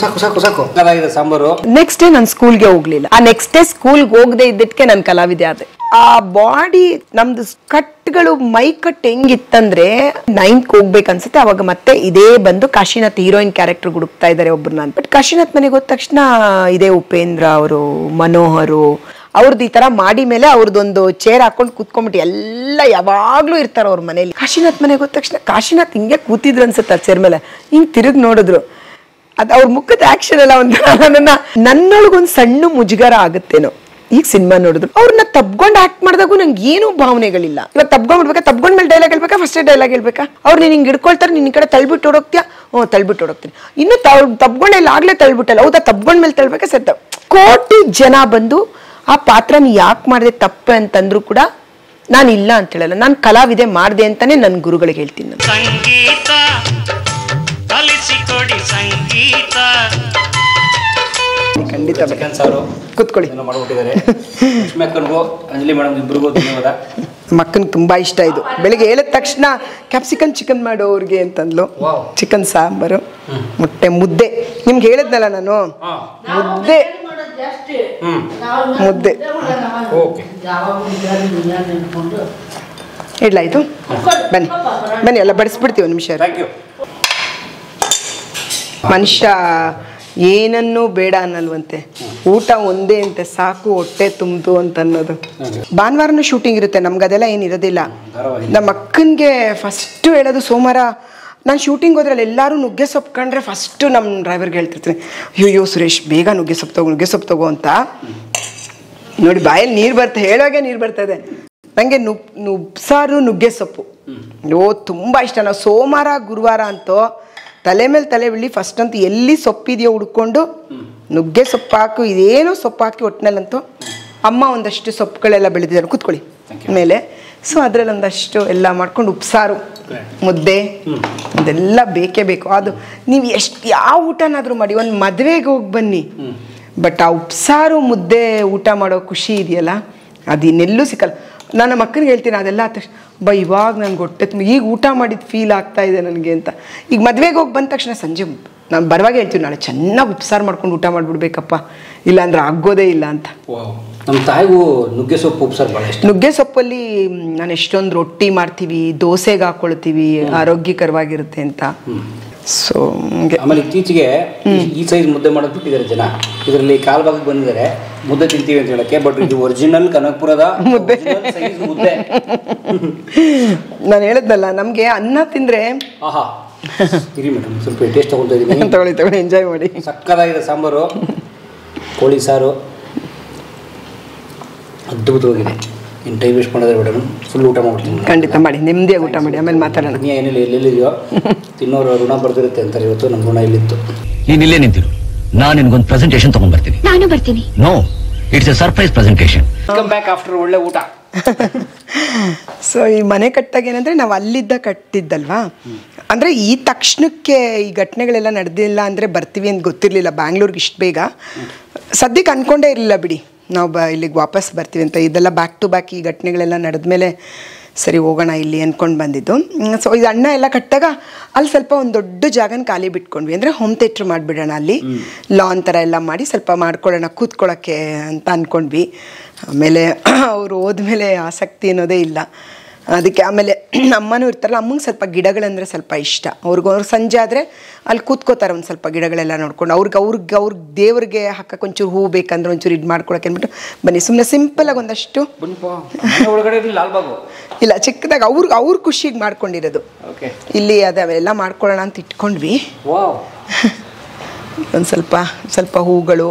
ಸಾಕು ಸಾಕು ಸಾಕು ಅದಾಗಿದೆ ಸಾಂಬಾರು. ನೆಕ್ಸ್ಟ್ ಡೇ ನಾನು ಸ್ಕೂಲ್ಗೆ ಹೋಗ್ಲಿಲ್ಲ. ಆ ನೆಕ್ಸ್ಟ್ ಡೇ ಸ್ಕೂಲ್ಗೆ ಹೋಗದೆ ಇದ್ದಕ್ಕೆ ನಾನು ಕಲಾವಿದೆ ಆದೆ. ಆ ಬಾಡಿ ನಮ್ದು ಕಟ್ಗಳು ಮೈ ಕಟ್ ಹೆಂಗಿತ್ತಂದ್ರೆ 9th ಹೋಗ್ಬೇಕು ಅನ್ಸುತ್ತೆ. ಅವಾಗ ಮತ್ತೆ ಇದೇ ಬಂದು ಕಾಶಿನಾಥ್ ಹೀರೋಯಿನ್ ಕ್ಯಾರೆಕ್ಟರ್ ಹುಡುಕ್ತಾ ಇದ್ದಾರೆ ಒಬ್ರನ್ನ. ಬಟ್ ಕಾಶಿನಾಥ್ ಮನೆಗೆ ಹೋದ ತಕ್ಷಣ ಇದೇ ಉಪೇಂದ್ರ ಅವರು, ಮನೋಹರು ಅವ್ರದ್ದು ಈ ತರ ಮಾಡಿ ಮೇಲೆ ಅವ್ರದ್ದೊಂದು ಚೇರ್ ಹಾಕೊಂಡು ಕೂತ್ಕೊಂಡ್ಬಿಟ್ಟು ಎಲ್ಲ ಯಾವಾಗ್ಲೂ ಇರ್ತಾರ ಅವ್ರ ಮನೇಲಿ. ಕಾಶಿನಾಥ್ ಮನೆಗೆ ಹೋದ ತಕ್ಷಣ ಕಾಶಿನಾಥ್ ಹಿಂಗೆ ಕೂತಿದ್ರು ಅನ್ಸುತ್ತೆ ಆ ಚೇರ್ ಮೇಲೆ. ಹಿಂಗ್ ತಿರುಗಿ ನೋಡಿದ್ರು, ಅದ್ ಅವ್ರ ಮುಖದ ಆಕ್ಷನ್ ಎಲ್ಲ ನನ್ನೊಳಗೊಂದು ಸಣ್ಣ ಮುಜುಗರ ಆಗುತ್ತೇನೋ. ಈಗ ಸಿನಿಮಾ ನೋಡಿದ್ರು ಅವ್ರನ್ನ ತಬ್ಕೊಂಡು ಆಕ್ಟ್ ಮಾಡಿದಾಗೂ ನಂಗೆ ಏನೂ ಭಾವನೆಗಳಿಲ್ಲ. ಇವಾಗ ತಬ್ಕೊಂಡ್ಬಿಡ್ಬೇಕಾ, ತಬ್ಕೊಂಡ್ ಮೇಲೆ ಡೈಲಾಗ್ ಹೇಳ್ಬೇಕಾ, ಫಸ್ಟ್ ಡೈಲಾಗ್ ಹೇಳ್ಬೇಕಾ? ಅವ್ರು ನೀನ್ ಹಿಂಗೆ ಹಿಡ್ಕೊಳ್ತಾರೆ, ನಿನ್ ಈ ಕಡೆ ತಳ್ಬಿಟ್ಟು ಓಡೋಗ್ತೀಯಾ, ತಳ್ಬಿಟ್ಟು ಓಡೋಗ್ತೀನಿ. ಇನ್ನು ತಬ್ಕೊಂಡೆಲ್ಲ ಆಗ್ಲೇ ತಳ್ಬಿಟ್ಟಲ್ಲ, ಹೌದಾ ತಬ್ಕೊಂಡ್ ಮೇಲೆ ತಳ್ಬೇಕಾ? ಸತ್ತ ಕೋಟಿ ಜನ ಬಂದು ಆ ಪಾತ್ರ ನೀ ಯಾಕೆ ಮಾಡಿದೆ ತಪ್ಪೆ ಅಂತಂದ್ರು ಕೂಡ ನಾನು ಇಲ್ಲ ಅಂತ ಹೇಳಲ್ಲ. ನಾನು ಕಲಾವಿದೆ ಮಾಡಿದೆ ಅಂತಾನೆ ನನ್ನ ಗುರುಗಳಿಗೆ ಹೇಳ್ತೀನಿ. ನಾನು ಸಂಗೀತ ಕಲಿಸಿಕೊಡಿ ಸಂಗೀತ. ಖಂಡಿತ ಚಿಕನ್ ಸಾರು ಕೂತ್ಕೊಳ್ಳಿ ಮಾಡ್ಬಿಟ್ಟಿದ್ದಾರೆ. ಲಕ್ಷ್ಮಿ ಅಕ್ಕನಿಗೂ ಅಂಜಲಿ ಮೇಡಮ್ ಇಬ್ಬರಿಗೂ ಧನ್ಯವಾದ. ಮಕ್ಕನಿಗೆ ತುಂಬಾ ಇಷ್ಟ ಇದು. ಬೆಳಿಗ್ಗೆ ಹೇಳಿದ ತಕ್ಷಣ ಕ್ಯಾಪ್ಸಿಕನ್ ಚಿಕನ್ ಮಾಡು ಅವ್ರಿಗೆ ಅಂತಂದ್ಲು. ಚಿಕನ್ ಸಾಂಬಾರು, ಮೊಟ್ಟೆ, ಮುದ್ದೆ. ನಿಮ್ಗೆ ಹೇಳಿದ್ನಲ್ಲ ನಾನು, ಮುದ್ದೆ ಮುದ್ದೆ ಇಡ್ಲಾಯ್ತು. ಬನ್ನಿ ಬನ್ನಿ ಎಲ್ಲ ಬಡಿಸ್ಬಿಡ್ತೀವಿ ಒಂದು ನಿಮಿಷ. ಮನುಷ್ಯ ಏನನ್ನೂ ಬೇಡ ಅನ್ನಲ್ವಂತೆ, ಊಟ ಒಂದೇ ಅಂತೆ, ಸಾಕು ಹೊಟ್ಟೆ ತುಂಬ್ತು ಅಂತ ಅನ್ನೋದು. ಭಾನುವಾರನೂ ಶೂಟಿಂಗ್ ಇರುತ್ತೆ, ನಮ್ಗೆ ಅದೆಲ್ಲ ಏನಿರೋದಿಲ್ಲ. ನಮ್ಮ ಅಕ್ಕನಿಗೆ ಫಸ್ಟು ಹೇಳೋದು, ಸೋಮವಾರ ನಾನು ಶೂಟಿಂಗ್ ಹೋದ್ರಲ್ಲಿ ಎಲ್ಲರೂ ನುಗ್ಗೆ ಸೊಪ್ಪು ಕಂಡ್ರೆ ಫಸ್ಟು ನಮ್ಮ ಡ್ರೈವರ್ಗೆ ಹೇಳ್ತಿರ್ತೀನಿ, ಅಯ್ಯೋ ಸುರೇಶ್ ಬೇಗ ನುಗ್ಗೆ ಸೊಪ್ಪು ತಗೋ ಅಂತ. ನೋಡಿ ಬಾಯಲ್ಲಿ ನೀರು ಬರ್ತದೆ, ಹೇಳೋಗೆ ನೀರು ಬರ್ತದೆ. ನನಗೆ ಉಪ್ಸಾರು ನುಗ್ಗೆ ಸೊಪ್ಪು ತುಂಬ ಇಷ್ಟ. ನಾವು ಸೋಮವಾರ ಗುರುವಾರ ಅಂತೂ ತಲೆ ಮೇಲೆ ತಲೆ ಬಿಳಿ ಫಸ್ಟ್ ಅಂತೂ ಎಲ್ಲಿ ಸೊಪ್ಪಿದೆಯೋ ಹುಡ್ಕೊಂಡು ನುಗ್ಗೆ ಸೊಪ್ಪು ಹಾಕು, ಇದೇನೋ ಸೊಪ್ಪು ಹಾಕಿ ಒಟ್ಟಿನಲ್ಲಂತೂ ಅಮ್ಮ ಒಂದಷ್ಟು ಸೊಪ್ಪುಗಳೆಲ್ಲ ಬೆಳೆದಿದ್ದಾರೆ, ಕೂತ್ಕೊಳ್ಳಿ ಮೇಲೆ. ಸೊ ಅದರಲ್ಲಿ ಒಂದಷ್ಟು ಎಲ್ಲ ಮಾಡ್ಕೊಂಡು ಉಪ್ಸಾರು, ಮುದ್ದೆ, ಅದೆಲ್ಲ ಬೇಕೇ ಬೇಕು. ಅದು ನೀವು ಎಷ್ಟು ಯಾವ ಊಟನಾದರೂ ಮಾಡಿ, ಒಂದು ಮದುವೆಗೆ ಹೋಗಿ ಬನ್ನಿ, ಬಟ್ ಆ ಉಪ್ಸಾರು ಮುದ್ದೆ ಊಟ ಮಾಡೋ ಖುಷಿ ಇದೆಯಲ್ಲ, ಅದು ಇನ್ನೆಲ್ಲೂ ಸಿಕ್ಕಲ್ಲ. ನಾನು ನಮ್ಮ ಅಕ್ಕನಿಗೆ ಹೇಳ್ತೀನಿ ಅದೆಲ್ಲ ಆದ ತಕ್ಷಣ, ಇವಾಗ ನನಗೆ ಹೊಟ್ಟೆ ತುಂಬ ಈಗ ಊಟ ಮಾಡಿದ ಫೀಲ್ ಆಗ್ತಾ ಇದೆ ನನಗೆ ಅಂತ. ಈಗ ಮದುವೆಗೆ ಹೋಗಿ ಬಂದ ತಕ್ಷಣ ಸಂಜೆ ನಾನು ಬರುವಾಗ ಹೇಳ್ತೀವಿ, ನಾಳೆ ಚೆನ್ನಾಗಿ ಉಪ್ಸಾರು ಮಾಡ್ಕೊಂಡು ಊಟ ಮಾಡಿಬಿಡ್ಬೇಕಪ್ಪ, ಇಲ್ಲಾಂದ್ರೆ ಆಗೋದೇ ಇಲ್ಲ ಅಂತ. ನಮ್ಮ ತಾಯಿಗೂ ನುಗ್ಗೆ ಸೊಪ್ಪು ಉಪ್ಸಾರು ಭಾಳ ಇಷ್ಟ. ನುಗ್ಗೆ ಸೊಪ್ಪಲ್ಲಿ ನಾನು ಎಷ್ಟೊಂದು ರೊಟ್ಟಿ ಮಾಡ್ತೀವಿ, ದೋಸೆಗೆ ಹಾಕೊಳ್ತೀವಿ, ಆರೋಗ್ಯಕರವಾಗಿರುತ್ತೆ ಅಂತ. ಸೊ ಆಮೇಲೆ ಇತ್ತೀಚೆಗೆ ಈ ಸೈಜ್ ಮುದ್ದೆ ಮಾಡೋದು ಬಿಟ್ಟಿದ್ದಾರೆ ಜನ. ಇದರಲ್ಲಿ ಕಾಲು ಭಾಗಕ್ಕೆ ಬಂದಿದ್ದಾರೆ ಮುದ್ದೆ ತಿಂತೀವಿ ಅಂತ ಹೇಳಕ್ಕೆ, ಬಟ್ ಇದು ಒರಿಜಿನಲ್ ಕನಕಪುರದ ಮುದ್ದೆ ಸೈಜ್ ಮುದ್ದೆ. ನಾನು ಹೇಳಿದ್ನಲ್ಲ, ನಮಗೆ ಅನ್ನ ತಿಂದ್ರೆ ಆಹಾ ಇರಿ ಮೇಡಮ್, ಸ್ವಲ್ಪ ಟೇಸ್ಟ್ ತಗೊಳ್ತಾ ಇದ್ದೀನಿ. ತಗೊಳ್ಳಿ ಎಂಜಾಯ್ ಮಾಡಿ. ಸಕ್ಕದಾಗಿದೆ ಸಾಂಬಾರು, ಕೋಳಿ ಸಾರು ಅದ್ಭುತವಾಗಿದೆ. ಇನ್ನು ಟೈಮ್ ವೇಸ್ಟ್ ಮಾಡೋದ್ರೆ ಮೇಡಮ್, ಫುಲ್ ಊಟ ಮಾಡ್ತೀನಿ. ಖಂಡಿತ ಮಾಡಿ, ನೆಮ್ಮದಿಯಾಗಿ ಊಟ ಮಾಡಿ, ಆಮೇಲೆ ಮಾತಾಡೋಣ. ಏನಿಲ್ಲ, ಎಲ್ಲಿದೆಯೋ ತಿನ್ನೋರು ಋಣ ಬರ್ದಿರುತ್ತೆ ಅಂತಾರೆ. ಇವತ್ತು ನಮ್ಮ ಋಣ ಇಲ್ಲಿತ್ತು. ನೀನ್ ಇಲ್ಲೇ ನಿಂತಿರು, ನಾನು ನಿನ್ಗೊಂದು ಪ್ರೆಸೆಂಟೇಷನ್ ತಗೊಂಡ್ ಬರ್ತೀನಿ. ನಾನು ಬರ್ತೀನಿ. No, it's a surprise presentation. Welcome back after ಒಳ್ಳೆ ಊಟ. ಸೊ ಈ ಮನೆ ಕಟ್ಟಾಗ ಏನಂದ್ರೆ ನಾವು ಅಲ್ಲಿದ್ದ ಕಟ್ಟಿದ್ದಲ್ವಾ, ಅಂದರೆ ಈ ತಕ್ಷಣಕ್ಕೆ ಈ ಘಟನೆಗಳೆಲ್ಲ ನಡೆದಿಲ್ಲ ಅಂದರೆ ಬರ್ತೀವಿ ಅಂತ ಗೊತ್ತಿರಲಿಲ್ಲ ಬ್ಯಾಂಗ್ಳೂರ್ಗೆ ಇಷ್ಟು ಬೇಗ. ಸದ್ಯಕ್ಕೆ ಅಂದ್ಕೊಂಡೇ ಇರಲಿಲ್ಲ ಬಿಡಿ ನಾವು ಇಲ್ಲಿಗೆ ವಾಪಸ್ ಬರ್ತೀವಿ ಅಂತ. ಇದೆಲ್ಲ ಬ್ಯಾಕ್ ಟು ಬ್ಯಾಕ್ ಈ ಘಟನೆಗಳೆಲ್ಲ ನಡೆದ್ಮೇಲೆ ಸರಿ ಹೋಗೋಣ ಇಲ್ಲಿ ಅಂದ್ಕೊಂಡು ಬಂದಿದ್ದು. ಸೊ ಇದು ಅಣ್ಣ ಎಲ್ಲ ಕಟ್ಟಾಗ ಅಲ್ಲಿ ಸ್ವಲ್ಪ ಒಂದು ದೊಡ್ಡ ಜಾಗನ ಖಾಲಿ ಬಿಟ್ಕೊಂಡ್ವಿ, ಅಂದರೆ ಹೋಮ್ ಥಿಯೇಟ್ರ್ ಮಾಡಿಬಿಡೋಣ, ಅಲ್ಲಿ ಲಾನ್ ಥರ ಎಲ್ಲ ಮಾಡಿ ಸ್ವಲ್ಪ ಮಾಡ್ಕೊಳ್ಳೋಣ ಕೂತ್ಕೊಳ್ಳೋಕ್ಕೆ ಅಂತ ಅಂದ್ಕೊಂಡ್ವಿ. ಆಮೇಲೆ ಅವರು ಹೋದ್ಮೇಲೆ ಆಸಕ್ತಿ ಅನ್ನೋದೇ ಇಲ್ಲ ಅದಕ್ಕೆ. ಆಮೇಲೆ ಅಮ್ಮನೂ ಇರ್ತಾರಲ್ಲ, ಅಮ್ಮಂಗೆ ಸ್ವಲ್ಪ ಗಿಡಗಳಂದರೆ ಸ್ವಲ್ಪ ಇಷ್ಟ. ಅವ್ರಿಗೆ ಸಂಜೆ ಆದರೆ ಅಲ್ಲಿ ಕೂತ್ಕೋತಾರೆ ಒಂದು ಸ್ವಲ್ಪ ಗಿಡಗಳೆಲ್ಲ ನೋಡ್ಕೊಂಡು. ಅವ್ರಿಗೆ ದೇವ್ರಿಗೆ ಹಾಕಕ್ಕೆ ಒಂಚೂರು ಹೂ ಬೇಕಂದ್ರೆ ಒಂಚೂರು ಇದು ಮಾಡ್ಕೊಳಕ್ಕೆ ಅಂದ್ಬಿಟ್ಟು ಬನ್ನಿ ಸುಮ್ಮನೆ ಸಿಂಪಲಾಗಿ ಒಂದಷ್ಟು ಒಳಗಡೆ ಲಾಲ್ಬಾಗು ಇಲ್ಲ ಚಿಕ್ಕದಾಗ ಅವ್ರ ಖುಷಿಗೆ ಮಾಡ್ಕೊಂಡಿರೋದು. ಇಲ್ಲಿ ಅವೆಲ್ಲ ಮಾಡ್ಕೊಳ್ಳೋಣ ಅಂತ ಇಟ್ಕೊಂಡ್ವಿ. ಒಂದು ಸ್ವಲ್ಪ ಹೂಗಳು,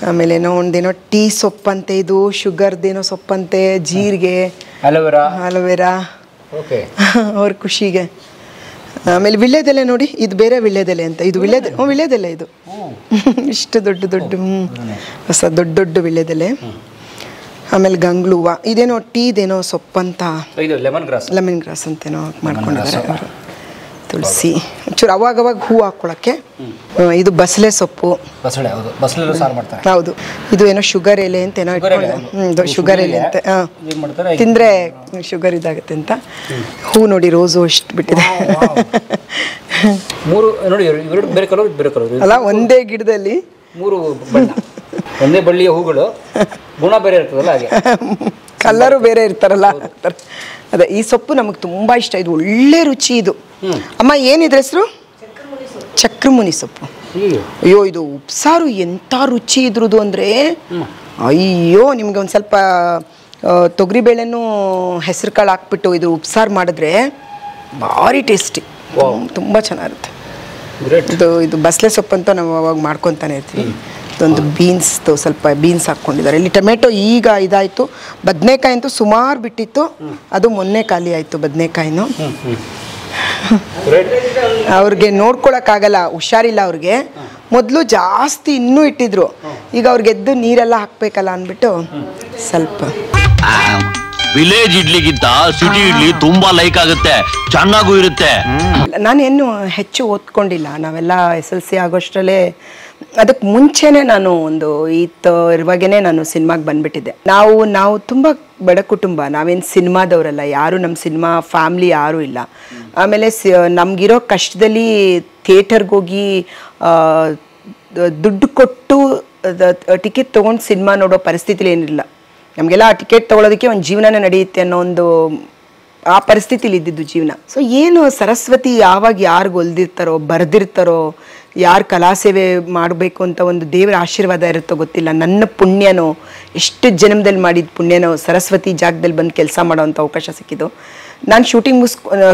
ಆಮೇಲೇನೋ ಒಂದೇನೋ ಟೀ ಸೊಪ್ಪಂತೆ, ಇದು ಶುಗರ್ದೇನೋ ಸೊಪ್ಪಂತೆ, ಜೀರಿಗೆ, ಅಲೋವೆರಾ ಅವ್ರ ಖುಷಿಗೆ. ಆಮೇಲೆ ವಿಳ್ಯದೆಲೆ ನೋಡಿ, ಇದು ಬೇರೆ ವಿಳ್ಯದೆಲೆ ಅಂತ, ಇದು ವಿಳ್ಯದೆಲೆ ಇದು ಇಷ್ಟು ದೊಡ್ಡ ಹೊಸ ದೊಡ್ಡ ವಿಳ್ಯದೆಲೆ. ಆಮೇಲೆ ಗಂಗ್ಳು ಹೂವು, ಇದೇನೋ ಟೀದೇನೋ ಸೊಪ್ಪಂತ, ಲೆಮನ್ ಗ್ರಾಸ್ ಅಂತೇನೋ ಮಾಡ್ಕೊಂಡಿದ್ದಾರೆ ಅವರು. ತುಳಸಿ ಒಂಚೂರು ಅವಾಗವಾಗ ಹೂ ಹಾಕ್ಕೊಳಕ್ಕೆ. ಇದು ಬಸಳೆ ಸೊಪ್ಪು, ಹೌದು. ಇದು ಏನೋ ಶುಗರ್ ಎಲೆ ಅಂತ ಏನೋ ಇಟ್ಕೊಂಡು, ಶುಗರ್ ಎಲೆ ಅಂತ ತಿಂದ್ರೆ ಶುಗರ್ ಇದಾಗುತ್ತೆ ಅಂತ. ಹೂ ನೋಡಿ ರೋಸು ಅಷ್ಟು ಬಿಟ್ಟಿದೆ. ಮೂರು ನೋಡಿ ಇವೆರಡು ಬೇರೆ ಕಲರ್ ಅಲ್ಲ, ಒಂದೇ ಗಿಡದಲ್ಲಿ 3 ಬಣ್ಣ, ಒಂದೇ ಬಳ್ಳಿಯ ಹೂಗಳು, ಗುಣ ಬೇರೆ ಇರ್ತದಲ್ಲ ಹಾಗೆ ಕಲರು ಬೇರೆ ಇರ್ತಾರಲ್ಲ. ಅದೇ ಈ ಸೊಪ್ಪು ನಮಗೆ ತುಂಬ ಇಷ್ಟ. ಇದು ಒಳ್ಳೆ ರುಚಿ ಇದು. ಅಮ್ಮ ಏನಿದ್ರ ಹೆಸರು? ಚಕ್ರಮುನಿ ಸೊಪ್ಪು. ಅಯ್ಯೋ ಇದು ಉಪ್ಸಾರು ಎಂಥ ರುಚಿ ಇದ್ರದ್ದು ಅಂದರೆ, ಅಯ್ಯೋ ನಿಮ್ಗೆ ಒಂದು ಸ್ವಲ್ಪ ತೊಗರಿಬೇಳೆನೂ ಹೆಸರು ಕಾಳು ಹಾಕ್ಬಿಟ್ಟು ಇದು ಉಪ್ಸಾರು ಮಾಡಿದ್ರೆ ಭಾರಿ ಟೇಸ್ಟಿ, ತುಂಬ ಚೆನ್ನಾಗಿರುತ್ತೆ. ಇದು ಬಸಳೆ ಸೊಪ್ಪಂತೂ ನಾವು ಅವಾಗ ಮಾಡ್ಕೊತಾನೆ ಇರ್ತೀವಿ. ಇದೊಂದು ಬೀನ್ಸ್ದು ಸ್ವಲ್ಪ ಬೀನ್ಸ್ ಹಾಕ್ಕೊಂಡಿದ್ದಾರೆ. ಇಲ್ಲಿ ಟೊಮೆಟೊ ಈಗ ಇದಾಯಿತು. ಬದನೆಕಾಯಿ ಅಂತೂ ಸುಮಾರು ಬಿಟ್ಟಿತ್ತು, ಅದು ಮೊನ್ನೆ ಖಾಲಿ ಆಯಿತು ಬದನೆಕಾಯಿನೂ. ಅವ್ರಿಗೆ ನೋಡ್ಕೊಳಕ್ಕಾಗಲ್ಲ, ಹುಷಾರಿಲ್ಲ ಅವ್ರಿಗೆ. ಮೊದಲು ಜಾಸ್ತಿ ಇನ್ನೂ ಇಟ್ಟಿದ್ರು, ಈಗ ಅವ್ರಿಗೆ ಎದ್ದು ನೀರೆಲ್ಲ ಹಾಕ್ಬೇಕಲ್ಲ ಅಂದ್ಬಿಟ್ಟು ಸ್ವಲ್ಪ. ವಿಲೇಜ್ ಇಡ್ಲಿಗಿಂತ ಸಿಟಿ ಇಡ್ಲಿ ತುಂಬಾ ಲೈಕ್ ಆಗುತ್ತೆ, ಚೆನ್ನಾಗೂ ಇರುತ್ತೆ. ನಾನೇನು ಹೆಚ್ಚು ಓದ್ಕೊಂಡಿಲ್ಲ, ನಾವೆಲ್ಲ SLC ಆಗೋಷ್ಟರಲ್ಲೇ. ಅದಕ್ಕೆ ಮುಂಚೆನೇ ನಾನು ಒಂದು ಇರುವಾಗೇನೆ ನಾನು ಸಿನಿಮಾಗೆ ಬಂದ್ಬಿಟ್ಟಿದ್ದೆ. ನಾವು ತುಂಬ ಬಡ ಕುಟುಂಬ, ನಾವೇನು ಸಿನಿಮಾದವರಲ್ಲ, ಯಾರು ನಮ್ಮ ಸಿನಿಮಾ ಫ್ಯಾಮ್ಲಿ ಯಾರೂ ಇಲ್ಲ. ಆಮೇಲೆ ನಮಗಿರೋ ಕಷ್ಟದಲ್ಲಿ ಥಿಯೇಟರ್ಗೆ ಹೋಗಿ ದುಡ್ಡು ಕೊಟ್ಟು ಟಿಕೆಟ್ ತೊಗೊಂಡು ಸಿನಿಮಾ ನೋಡೋ ಪರಿಸ್ಥಿತಿಲಿ ಏನಿಲ್ಲ. ನಮಗೆಲ್ಲ ಆ ಟಿಕೆಟ್ ತೊಗೊಳೋದಕ್ಕೆ ಒಂದು ಜೀವನನೇ ನಡೆಯುತ್ತೆ ಅನ್ನೋ ಒಂದು ಆ ಪರಿಸ್ಥಿತಿಲಿ ಇದ್ದಿದ್ದು ಜೀವನ. ಸೊ ಏನು ಸರಸ್ವತಿ ಯಾವಾಗ ಯಾರಿಗೆ ಒಲ್ದಿರ್ತಾರೋ ಬರೆದಿರ್ತಾರೋ, ಯಾರು ಕಲಾ ಸೇವೆ ಮಾಡಬೇಕು ಅಂತ ಒಂದು ದೇವರ ಆಶೀರ್ವಾದ ಇರುತ್ತೋ ಗೊತ್ತಿಲ್ಲ. ನನ್ನ ಪುಣ್ಯನೋ ಎಷ್ಟು ಜನ್ಮದಲ್ಲಿ ಮಾಡಿದ ಪುಣ್ಯನೋ ಸರಸ್ವತಿ ಜಾಗದಲ್ಲಿ ಬಂದು ಕೆಲಸ ಮಾಡೋವಂಥ ಅವಕಾಶ ಸಿಕ್ಕಿದ್ದು. ನಾನು ಶೂಟಿಂಗ್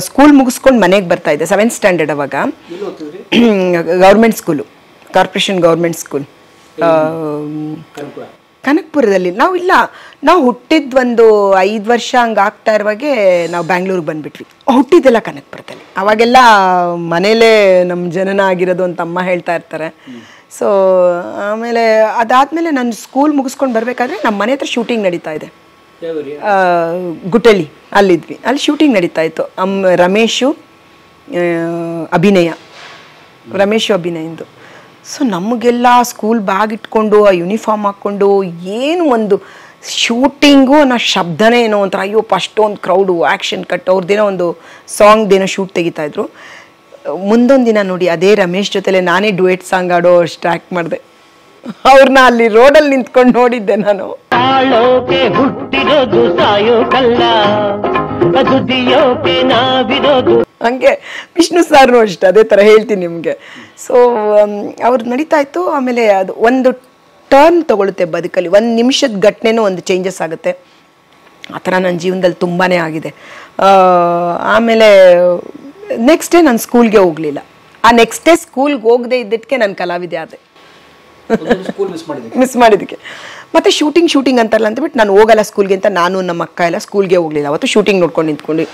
ಸ್ಕೂಲ್ ಮುಗಿಸ್ಕೊಂಡು ಮನೆಗೆ ಬರ್ತಾಯಿದ್ದೆ, 7th ಸ್ಟ್ಯಾಂಡರ್ಡ್ ಅವಾಗ. Government school, corporation government school ಕನಕಪುರದಲ್ಲಿ. ನಾವು ಹುಟ್ಟಿದ ಒಂದು 5 ವರ್ಷ ಹಂಗೆ ಆಗ್ತಾ ಇರುವಾಗೆ ನಾವು ಬ್ಯಾಂಗ್ಳೂರಿಗೆ ಬಂದುಬಿಟ್ವಿ. ಹುಟ್ಟಿದ್ದೆಲ್ಲ ಕನಕಪುರದಲ್ಲಿ. ಅವಾಗೆಲ್ಲ ಮನೇಲೇ ನಮ್ಮ ಜನನ ಆಗಿರೋದು ಅಂತ ಅಮ್ಮ ಹೇಳ್ತಾ ಇರ್ತಾರೆ. ಸೊ ಆಮೇಲೆ ಅದಾದಮೇಲೆ ನಾನು ಸ್ಕೂಲ್ ಮುಗಿಸ್ಕೊಂಡು ಬರಬೇಕಾದ್ರೆ ನಮ್ಮ ಮನೆ ಹತ್ರ ಶೂಟಿಂಗ್ ನಡೀತಾ ಇದೆ, ಗುಟ್ಟಳ್ಳಿ. ಅಲ್ಲಿದ್ವಿ, ಅಲ್ಲಿ ಶೂಟಿಂಗ್ ನಡೀತಾ ಇತ್ತು. ರಮೇಶು ಅಭಿನಯಂದು. ಸೊ ನಮಗೆಲ್ಲ ಸ್ಕೂಲ್ ಬ್ಯಾಗ್ ಇಟ್ಕೊಂಡು ಆ ಯೂನಿಫಾರ್ಮ್ ಹಾಕ್ಕೊಂಡು ಏನು ಒಂದು ಶೂಟಿಂಗು ಅನ್ನೋ ಶಬ್ದನೇ ಏನೋ ಒಂಥರ, ಅಯ್ಯೋ ಅಷ್ಟೊಂದು ಕ್ರೌಡು, ಆ್ಯಕ್ಷನ್ ಕಟ್, ಅವ್ರದ್ದೇನೋ ಒಂದು ಸಾಂಗ್ದೇನೋ ಶೂಟ್ ತೆಗಿತಾಯಿದ್ರು. ಮುಂದೊಂದು ದಿನ ನೋಡಿ ಅದೇ ರಮೇಶ್ ಜೊತೆಲೆ ನಾನೇ ಡುಯೆಟ್ ಸಾಂಗ್ ಆಡೋ ಅಷ್ಟು ಆ್ಯಕ್ಟ್ ಮಾಡಿದೆ. ಅವ್ರನ್ನ ಅಲ್ಲಿ ರೋಡಲ್ಲಿ ನಿಂತ್ಕೊಂಡು ನೋಡಿದ್ದೆ ನಾನು. ಹಂಗೆ ವಿಷ್ಣು ಸಾರ್ನು ಅಷ್ಟೆ ಅದೇ ಥರ ಹೇಳ್ತೀನಿ ನಿಮಗೆ. ಸೊ ಅವ್ರು ನಡೀತಾ ಇತ್ತು. ಆಮೇಲೆ ಅದು ಒಂದು ಟರ್ನ್ ತೊಗೊಳುತ್ತೆ ಬದುಕಲ್ಲಿ, 1 ನಿಮಿಷದ ಘಟನೆನೂ ಒಂದು ಚೇಂಜಸ್ ಆಗುತ್ತೆ. ಆ ಥರ ನನ್ನ ಜೀವನದಲ್ಲಿ ತುಂಬಾ ಆಗಿದೆ. ಆಮೇಲೆ ನೆಕ್ಸ್ಟ್ ಡೇ ನಾನು ಸ್ಕೂಲ್ಗೆ ಹೋಗಲಿಲ್ಲ. ಆ ನೆಕ್ಸ್ಟ್ ಡೇ ಸ್ಕೂಲ್ಗೆ ಹೋಗದೆ ಇದ್ದಕ್ಕೆ ನಾನು ಕಲಾವಿದೆ ಆದೆ, ಮಿಸ್ ಮಾಡಿದ್ದಕ್ಕೆ. ಮತ್ತು ಶೂಟಿಂಗ್ ಅಂತಾರಲ್ಲ ಅಂತಬಿಟ್ಟು ನಾನು ಹೋಗಲ್ಲ ಸ್ಕೂಲ್ಗೆ ಅಂತ ನಾನು ನಮ್ಮ ಅಕ್ಕ ಎಲ್ಲ ಸ್ಕೂಲ್ಗೆ ಹೋಗಲಿಲ್ಲ. ಅವತ್ತು ಶೂಟಿಂಗ್ ನೋಡ್ಕೊಂಡು ನಿಂತ್ಕೊಂಡು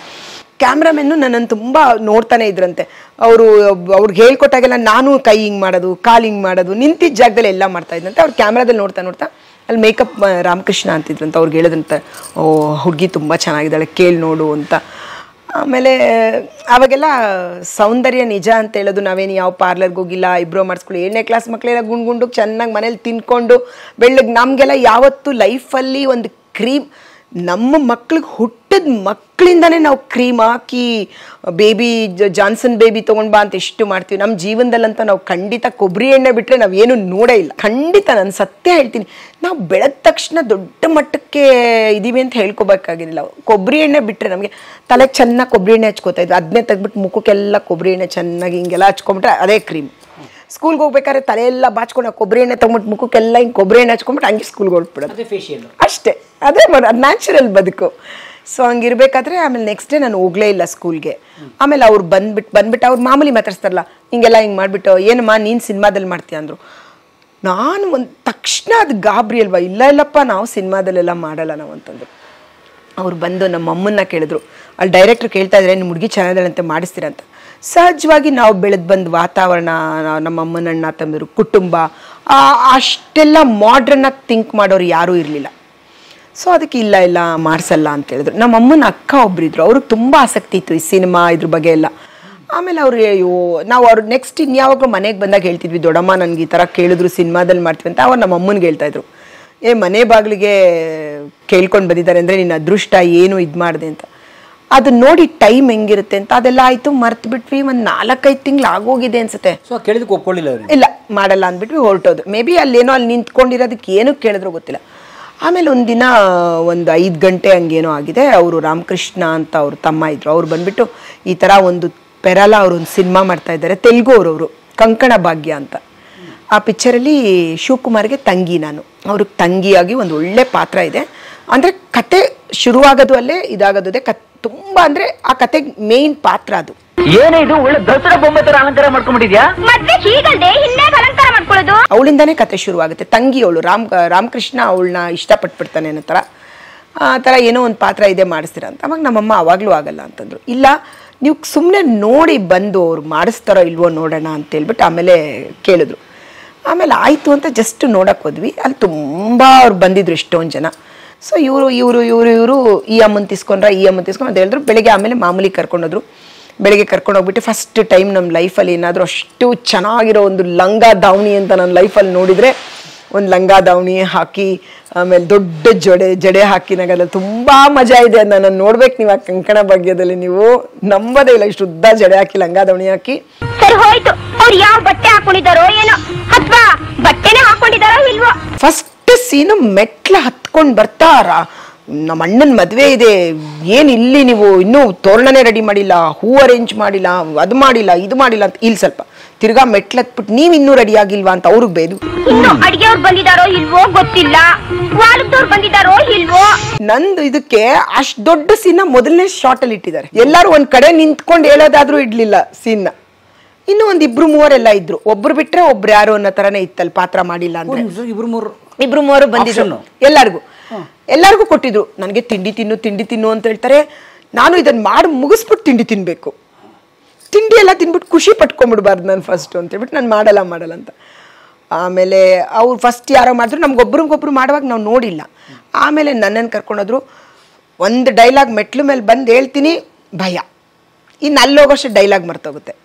ಕ್ಯಾಮ್ರಾಮೆನ್ನು ನನ್ನನ್ನು ತುಂಬ ನೋಡ್ತಾನೆ ಇದ್ರಂತೆ. ಅವ್ರಿಗೆ ಹೇಳ್ಕೊಟ್ಟಾಗೆಲ್ಲ ನಾನು ಕೈ ಹಿಂಗೆ ಮಾಡೋದು, ಕಾಲು ಹಿಂಗೆ ಮಾಡೋದು, ನಿಂತಿದ್ದ ಜಾಗದಲ್ಲಿ ಎಲ್ಲ ಮಾಡ್ತಾಯಿದ್ದಂತೆ. ಅವ್ರು ಕ್ಯಾಮ್ರಾದಲ್ಲಿ ನೋಡ್ತಾ ಅಲ್ಲಿ ಮೇಕಪ್ ರಾಮಕೃಷ್ಣ ಅಂತಿದ್ರಂತ. ಅವ್ರಿಗೆ ಹೇಳೋದಂತೆ, ಓ ಹುಡುಗಿ ತುಂಬ ಚೆನ್ನಾಗಿದ್ದಾಳೆ, ಕೇಳಿ ನೋಡು ಅಂತ. ಆಮೇಲೆ ಅವಾಗೆಲ್ಲ ಸೌಂದರ್ಯ ನಿಜ ಅಂತ ಹೇಳೋದು. ನಾವೇನು ಯಾವ ಪಾರ್ಲರ್ಗೆ ಹೋಗಿಲ್ಲ, ಐಬ್ರೋ ಮಾಡಿಸ್ಕೊಳ್ಳಿ, 7ನೇ ಕ್ಲಾಸ್ ಮಕ್ಕಳೆಲ್ಲ ಗುಂಡು ಚೆನ್ನಾಗಿ ಮನೇಲಿ ತಿನ್ಕೊಂಡು ಬೆಳ್ಳಗೆ. ನಮಗೆಲ್ಲ ಯಾವತ್ತು ಲೈಫಲ್ಲಿ ಒಂದು ಕ್ರೀಮ್, ನಮ್ಮ ಮಕ್ಳಿಗೆ ಹುಟ್ಟಿದ ಮಕ್ಕಳಿಂದನೇ ನಾವು ಕ್ರೀಮ್ ಹಾಕಿ ಬೇಬಿ ಜಾನ್ಸನ್ ಬೇಬಿ ತೊಗೊಂಡು ಬಾ ಅಂತ ಎಷ್ಟು ಮಾಡ್ತೀವಿ. ನಮ್ಮ ಜೀವನದಲ್ಲಂತ ನಾವು ಖಂಡಿತ ಕೊಬ್ಬರಿ ಎಣ್ಣೆ ಬಿಟ್ಟರೆ ನಾವು ಏನು ನೋಡೇ ಇಲ್ಲ. ಖಂಡಿತ ನಾನು ಸತ್ಯ ಹೇಳ್ತೀನಿ, ನಾವು ಬೆಳೆದ ತಕ್ಷಣ ದೊಡ್ಡ ಮಟ್ಟಕ್ಕೆ ಇದ್ದೀವಿ ಅಂತ ಹೇಳ್ಕೊಬೇಕಾಗಿರಲಿಲ್ಲ. ಕೊಬ್ಬರಿ ಎಣ್ಣೆ ಬಿಟ್ಟರೆ ನಮಗೆ ತಲೆಗೆ ಚೆನ್ನಾಗಿ ಕೊಬ್ಬರಿ ಎಣ್ಣೆ ಹಚ್ಕೋತಾ ಇದ್ವಿ. ಅದನ್ನೇ ತೆಗ್ಬಿಟ್ಟು ಮುಖಕ್ಕೆಲ್ಲ ಕೊಬ್ಬರಿ ಎಣ್ಣೆ ಚೆನ್ನಾಗಿ ಹಿಂಗೆಲ್ಲ ಹಚ್ಕೊಂಬಿಟ್ರೆ ಅದೇ ಕ್ರೀಮ್. ಸ್ಕೂಲ್ಗೆ ಹೋಗ್ಬೇಕಾದ್ರೆ ತಲೆಯೆಲ್ಲ ಬಾಚ್ಕೊಂಡು ಕೊಬ್ಬರಿ ಎಣ್ಣೆ ತೊಗೊಂಬಿಟ್ಟು ಮುಖಕ್ಕೆಲ್ಲ ಹಿಂಗೆ ಕೊಬ್ಬರಿ ಎಣ್ಣೆ ಹಚ್ಕೊಂಬಿಟ್ಟು ಹಂಗೆ ಸ್ಕೂಲ್ಗೆ ಹೊರಟ್ಬಿಡೋದು ಅಷ್ಟೇ. ಅದೇ ಅದು ನ್ಯಾಚುರಲ್ ಬದುಕು. ಸೊ ಹಂಗಿರ್ಬೇಕಾದ್ರೆ ಆಮೇಲೆ ನೆಕ್ಸ್ಟ್ ಡೇ ನಾನು ಹೋಗಲೇ ಇಲ್ಲ ಸ್ಕೂಲ್ಗೆ. ಆಮೇಲೆ ಅವ್ರು ಬಂದ್ಬಿಟ್ಟು ಅವ್ರು ಮಾಮೂಲಿ ಮಾತಾಡ್ಸ್ತಾರಲ್ಲ, ಹಿಂಗೆಲ್ಲ ಹಿಂಗೆ ಮಾಡಿಬಿಟ್ಟು, ಏನಮ್ಮ ನೀನು ಸಿನಿಮಾದಲ್ಲಿ ಮಾಡ್ತೀಯ ಅಂದರು. ನಾನು ಒಂದು ತಕ್ಷಣ ಅದು ಗಾಬರಿ ಅಲ್ವಾ, ಇಲ್ಲಪ್ಪ ನಾವು ಸಿನಿಮಾದಲ್ಲೆಲ್ಲ ಮಾಡಲ್ಲ ನಾವು ಅಂತಂದರು. ಅವ್ರು ಬಂದು ನಮ್ಮ ಅಮ್ಮನ್ನ ಕೇಳಿದ್ರು. ಅಲ್ಲಿ ಡೈರೆಕ್ಟ್ರ್ ಕೇಳ್ತಾ ಇದ್ದಾರೆ, ನಿಮ್ಮ ಹುಡುಗಿ ಚೆನ್ನಾಗಿದ್ದಾಳಂತೆ ಮಾಡಿಸ್ತೀರ ಅಂತ. ಸಹಜವಾಗಿ ನಾವು ಬೆಳೆದು ಬಂದು ವಾತಾವರಣ, ನಮ್ಮ ಅಮ್ಮನ ಅಣ್ಣ ತಮ್ಮರು ಕುಟುಂಬ ಅಷ್ಟೆಲ್ಲ ಮಾಡ್ರನ್ನಾಗಿ ಥಿಂಕ್ ಮಾಡೋರು ಯಾರೂ ಇರಲಿಲ್ಲ. ಸೊ ಅದಕ್ಕೆ ಇಲ್ಲ ಮಾಡಿಸಲ್ಲ ಅಂತ ಹೇಳಿದ್ರು. ನಮ್ಮ ಅಮ್ಮನ ಅಕ್ಕ ಒಬ್ಬರಿದ್ರು, ಅವ್ರಿಗೆ ತುಂಬ ಆಸಕ್ತಿ ಇತ್ತು ಈ ಸಿನಿಮಾ ಇದ್ರ ಬಗ್ಗೆ ಎಲ್ಲ. ಆಮೇಲೆ ಅವ್ರು ನಾವು ಅವ್ರು ನೆಕ್ಸ್ಟ್ ಇನ್ಯಾವಾಗಲೂ ಮನೆಗೆ ಬಂದಾಗ ಹೇಳ್ತಿದ್ವಿ, ದೊಡ್ಡಮ್ಮ ನನಗೆ ಈ ಥರ ಕೇಳಿದ್ರು ಸಿನಿಮಾದಲ್ಲಿ ಮಾಡ್ತೀವಿ ಅಂತ. ಅವ್ರು ನಮ್ಮ ಅಮ್ಮನಿಗೆ ಹೇಳ್ತಾಯಿದ್ರು, ಮನೆ ಬಾಗಿಲಿಗೆ ಕೇಳ್ಕೊಂಡು ಬಂದಿದ್ದಾರೆ ಅಂದರೆ ನಿನ್ನ ಅದೃಷ್ಟ ಏನು ಇದು ಮಾಡಿದೆ ಅಂತ. ಅದು ನೋಡಿ ಟೈಮ್ ಹೆಂಗಿರುತ್ತೆ ಅಂತ ಅದೆಲ್ಲ ಆಯ್ತು, ಮರ್ತು ಬಿಟ್ವಿ. ಒಂದು 4-5 ತಿಂಗಳು ಆಗೋಗಿದೆ ಅನ್ಸುತ್ತೆ. ಸೊ ಕೇಳಿದಕ್ಕೆ ಒಪ್ಕೊಳ್ಳಿಲ್ಲ ಇಲ್ಲ ಮಾಡಲ್ಲ ಅಂದ್ಬಿಟ್ವಿ, ಹೊರಟೋದು. ಮೇ ಬಿ ಅಲ್ಲೇನೋ ಅಲ್ಲಿ ನಿಂತ್ಕೊಂಡಿರೋದಕ್ಕೆ ಏನು ಕೇಳಿದ್ರು ಗೊತ್ತಿಲ್ಲ. ಆಮೇಲೆ ಒಂದಿನ ಒಂದು 5 ಗಂಟೆ ಹಂಗೇನೋ ಆಗಿದೆ. ಅವರು ರಾಮಕೃಷ್ಣ ಅಂತ ಅವ್ರ ತಮ್ಮ ಇದ್ರು, ಅವ್ರು ಬಂದ್ಬಿಟ್ಟು ಈ ಥರ ಒಂದು ಪೆರಲ ಅವರು ಒಂದು ಸಿನಿಮಾ ಮಾಡ್ತಾ ಇದ್ದಾರೆ, ತೆಲುಗು ಅವರು ಕಂಕಣ ಭಾಗ್ಯ ಅಂತ. ಆ ಪಿಕ್ಚರಲ್ಲಿ ಶಿವಕುಮಾರ್ಗೆ ತಂಗಿ, ನಾನು ಅವ್ರಿಗೆ ತಂಗಿಯಾಗಿ ಒಂದು ಒಳ್ಳೆ ಪಾತ್ರ ಇದೆ. ಅಂದರೆ ಕತೆ ಶುರುವಾಗೋದು ಅಲ್ಲೇ ಇದಾಗೋದು ತುಂಬ, ಅಂದರೆ ಆ ಕತೆಗೆ ಮೇನ್ ಪಾತ್ರ ಅದು. ಏನೇ ಇದು ಒಳ್ಳೆ ದಸರಾ ಬೊಂಬೆ ತರ ಅಲಂಕಾರ ಮಾಡ್ಕೊಂಡ್ಬಿಟ್ಟಿದ್ಯಾ? ಮತ್ತೆ ಹೀಗಲ್ದೆ ಹಿಂದೆ ಅಲಂಕಾರ ಮಾಡ್ಕೊಳ್ಳೋದು. ಅವಳಿಂದಾನೇ ಕತೆ ಶುರುವಾಗುತ್ತೆ. ತಂಗಿ ಅವಳು ರಾಮಕೃಷ್ಣ ಅವಳನ್ನ ಇಷ್ಟಪಟ್ಬಿಡ್ತಾನೆ ಅನ್ನೋ ಥರ, ಆ ಥರ ಏನೋ ಒಂದು ಪಾತ್ರ ಇದೆ ಮಾಡಿಸ್ತೀರ ಅಂತ. ಅವಾಗ ನಮ್ಮಮ್ಮ ಅವಾಗಲೂ ಆಗಲ್ಲ ಅಂತಂದ್ರು. ಇಲ್ಲ ನೀವು ಸುಮ್ಮನೆ ನೋಡಿ ಬಂದು ಅವ್ರು ಮಾಡಿಸ್ತಾರೋ ಇಲ್ವೋ ನೋಡೋಣ ಅಂತೇಳ್ಬಿಟ್ಟು ಆಮೇಲೆ ಕೇಳಿದ್ರು. ಆಮೇಲೆ ಆಯಿತು ಅಂತ ಜಸ್ಟ್ ನೋಡಕ್ಕೆ ಹೋದ್ವಿ. ಅಲ್ಲಿ ತುಂಬ ಅವ್ರು ಬಂದಿದ್ರು ಎಷ್ಟೊಂದು ಜನ. ಸೊ ಇವರು ಈ ಅಮ್ಮನ ತಿಸ್ಕೊಂಡ್ರ ಅಂತ ಹೇಳಿದ್ರು. ಬೆಳಗ್ಗೆ ಆಮೇಲೆ ಮಾಮೂಲಿ ಕರ್ಕೊಂಡೋದ್ರು. ಬೆಳಗ್ಗೆ ಕರ್ಕೊಂಡೋಗ್ಬಿಟ್ಟು ಫಸ್ಟ್ ಟೈಮ್ ನಮ್ಮ ಲೈಫಲ್ಲಿ ಏನಾದರೂ ಅಷ್ಟು ಚೆನ್ನಾಗಿರೋ ಒಂದು ಲಂಗ ದಾವಣಿ ಅಂತ ನನ್ನ ಲೈಫಲ್ಲಿ ನೋಡಿದರೆ, ಒಂದು ಲಂಗ ದಾವಣಿ ಹಾಕಿ ಆಮೇಲೆ ದೊಡ್ಡ ಜಡೆ ಹಾಕಿನಾಗ ಅದ್ರಲ್ಲಿ ತುಂಬ ಮಜಾ ಇದೆ. ಅದನ್ನ ನೋಡ್ಬೇಕು ನೀವು ಆ ಕಂಕಣ ಭಾಗ್ಯದಲ್ಲಿ, ನೀವು ನಂಬೋದೇ ಇಲ್ಲ. ಇಷ್ಟು ಉದ್ದ ಜಡೆ ಹಾಕಿ ಲಂಗ ದಾವಣಿ ಹಾಕಿ. ಸರಿ ಹೋಯ್ತು, ಅವ್ರು ಯಾವ ಬಟ್ಟೆ ಹಾಕೊಂಡಿದಾರೋ ಏನೋ, ಅಥವಾ ಬಟ್ಟೆನೆ ಹಾಕೊಂಡಿದಾರೋ ಇಲ್ವೋ. ಫಸ್ಟ್ ಸೀನು ಮೆಟ್ಲ ಹತ್ಕೊಂಡು ಬರ್ತಾರ, ನಮ್ಮ ಅಣ್ಣನ ಮದುವೆ ಇದೆ, ಏನು ಇಲ್ಲಿ ನೀವು ಇನ್ನೂ ತೋರಣನೇ ರೆಡಿ ಮಾಡಿಲ್ಲ, ಹೂ ಅರೇಂಜ್ ಮಾಡಿಲ್ಲ, ಅದು ಮಾಡಿಲ್ಲ, ಇದು ಮಾಡಿಲ್ಲ ಅಂತ. ಇಲ್ಲಿ ಸ್ವಲ್ಪ ತಿರ್ಗಾ ಮೆಟ್ಲತ್ಬಿಟ್ಟು ನೀವು ಇನ್ನೂ ರೆಡಿ ಆಗಿಲ್ವಾ ಅಂತ ಅವ್ರಿಗೆ ಬೇದು. ಇನ್ನು ಅಡಿಗೆಯವ್ರು ಬಂದಿದಾರೋ ಇಲ್ವೋ ಗೊತ್ತಿಲ್ಲ, ವಾಲದವ್ರು ಬಂದಿದಾರೋ ಇಲ್ವೋ. ನಂದು ಇದಕ್ಕೆ ಅಷ್ಟ್ ದೊಡ್ಡ ಸೀನ್ ಮೊದಲನೇ ಶಾರ್ಟ್ ಅಲ್ಲಿ ಇಟ್ಟಿದ್ದಾರೆ. ಎಲ್ಲಾರು ಒಂದ್ ಕಡೆ ನಿಂತ್ಕೊಂಡು ಹೇಳೋದಾದ್ರೂ ಇಡ್ಲಿಲ್ಲ ಸೀನ್. ಇನ್ನು ಒಂದ್ 2-3 ಇದ್ರು, ಒಬ್ರು ಬಿಟ್ರೆ ಒಬ್ರು ಯಾರು ಅನ್ನೋ ತರನೇ ಇತ್ತಲ್ಲಿ. ಪಾತ್ರ ಮಾಡಿಲ್ಲ ಅಂದ್ರೆ 2-3 ಬಂದಿದ್ರು. ಎಲ್ಲಾರ್ಗು ಕೊಟ್ಟಿದ್ರು. ನನಗೆ ತಿಂಡಿ ತಿನ್ನು ಅಂತ ಹೇಳ್ತಾರೆ. ನಾನು ಇದನ್ನ ಮಾಡಿ ಮುಗಿಸ್ಬಿಟ್ಟು ತಿಂಡಿ ತಿನ್ಬೇಕು, ತಿಂಡಿ ಎಲ್ಲ ತಿನ್ಬಿಟ್ಟು ಖುಷಿ ಪಟ್ಕೊಂಡ್ಬಿಡ್ಬಾರ್ದು ನಾನು ಫಸ್ಟ್ ಅಂತ ಹೇಳ್ಬಿಟ್ಟು ನಾನು ಮಾಡಲ್ಲ ಅಂತ. ಆಮೇಲೆ ಅವ್ರು ಫಸ್ಟ್ ಯಾರೋ ಮಾಡಿದ್ರು, ನಮ್ಗೊಬ್ರಿಗೊಬ್ರು ಮಾಡುವಾಗ ನಾವು ನೋಡಿಲ್ಲ. ಆಮೇಲೆ ನನ್ನನ್ನು ಕರ್ಕೊಂಡೋದ್ರು. ಒಂದು ಡೈಲಾಗ್ ಮೆಟ್ಲು ಮೇಲೆ ಬಂದು ಹೇಳ್ತೀನಿ, ಭಯ. ಇನ್ನು ಅಲ್ಲಿ ಹೋಗೋಷ್ಟು ಡೈಲಾಗ್ ಮರ್ತೋಗುತ್ತೆ.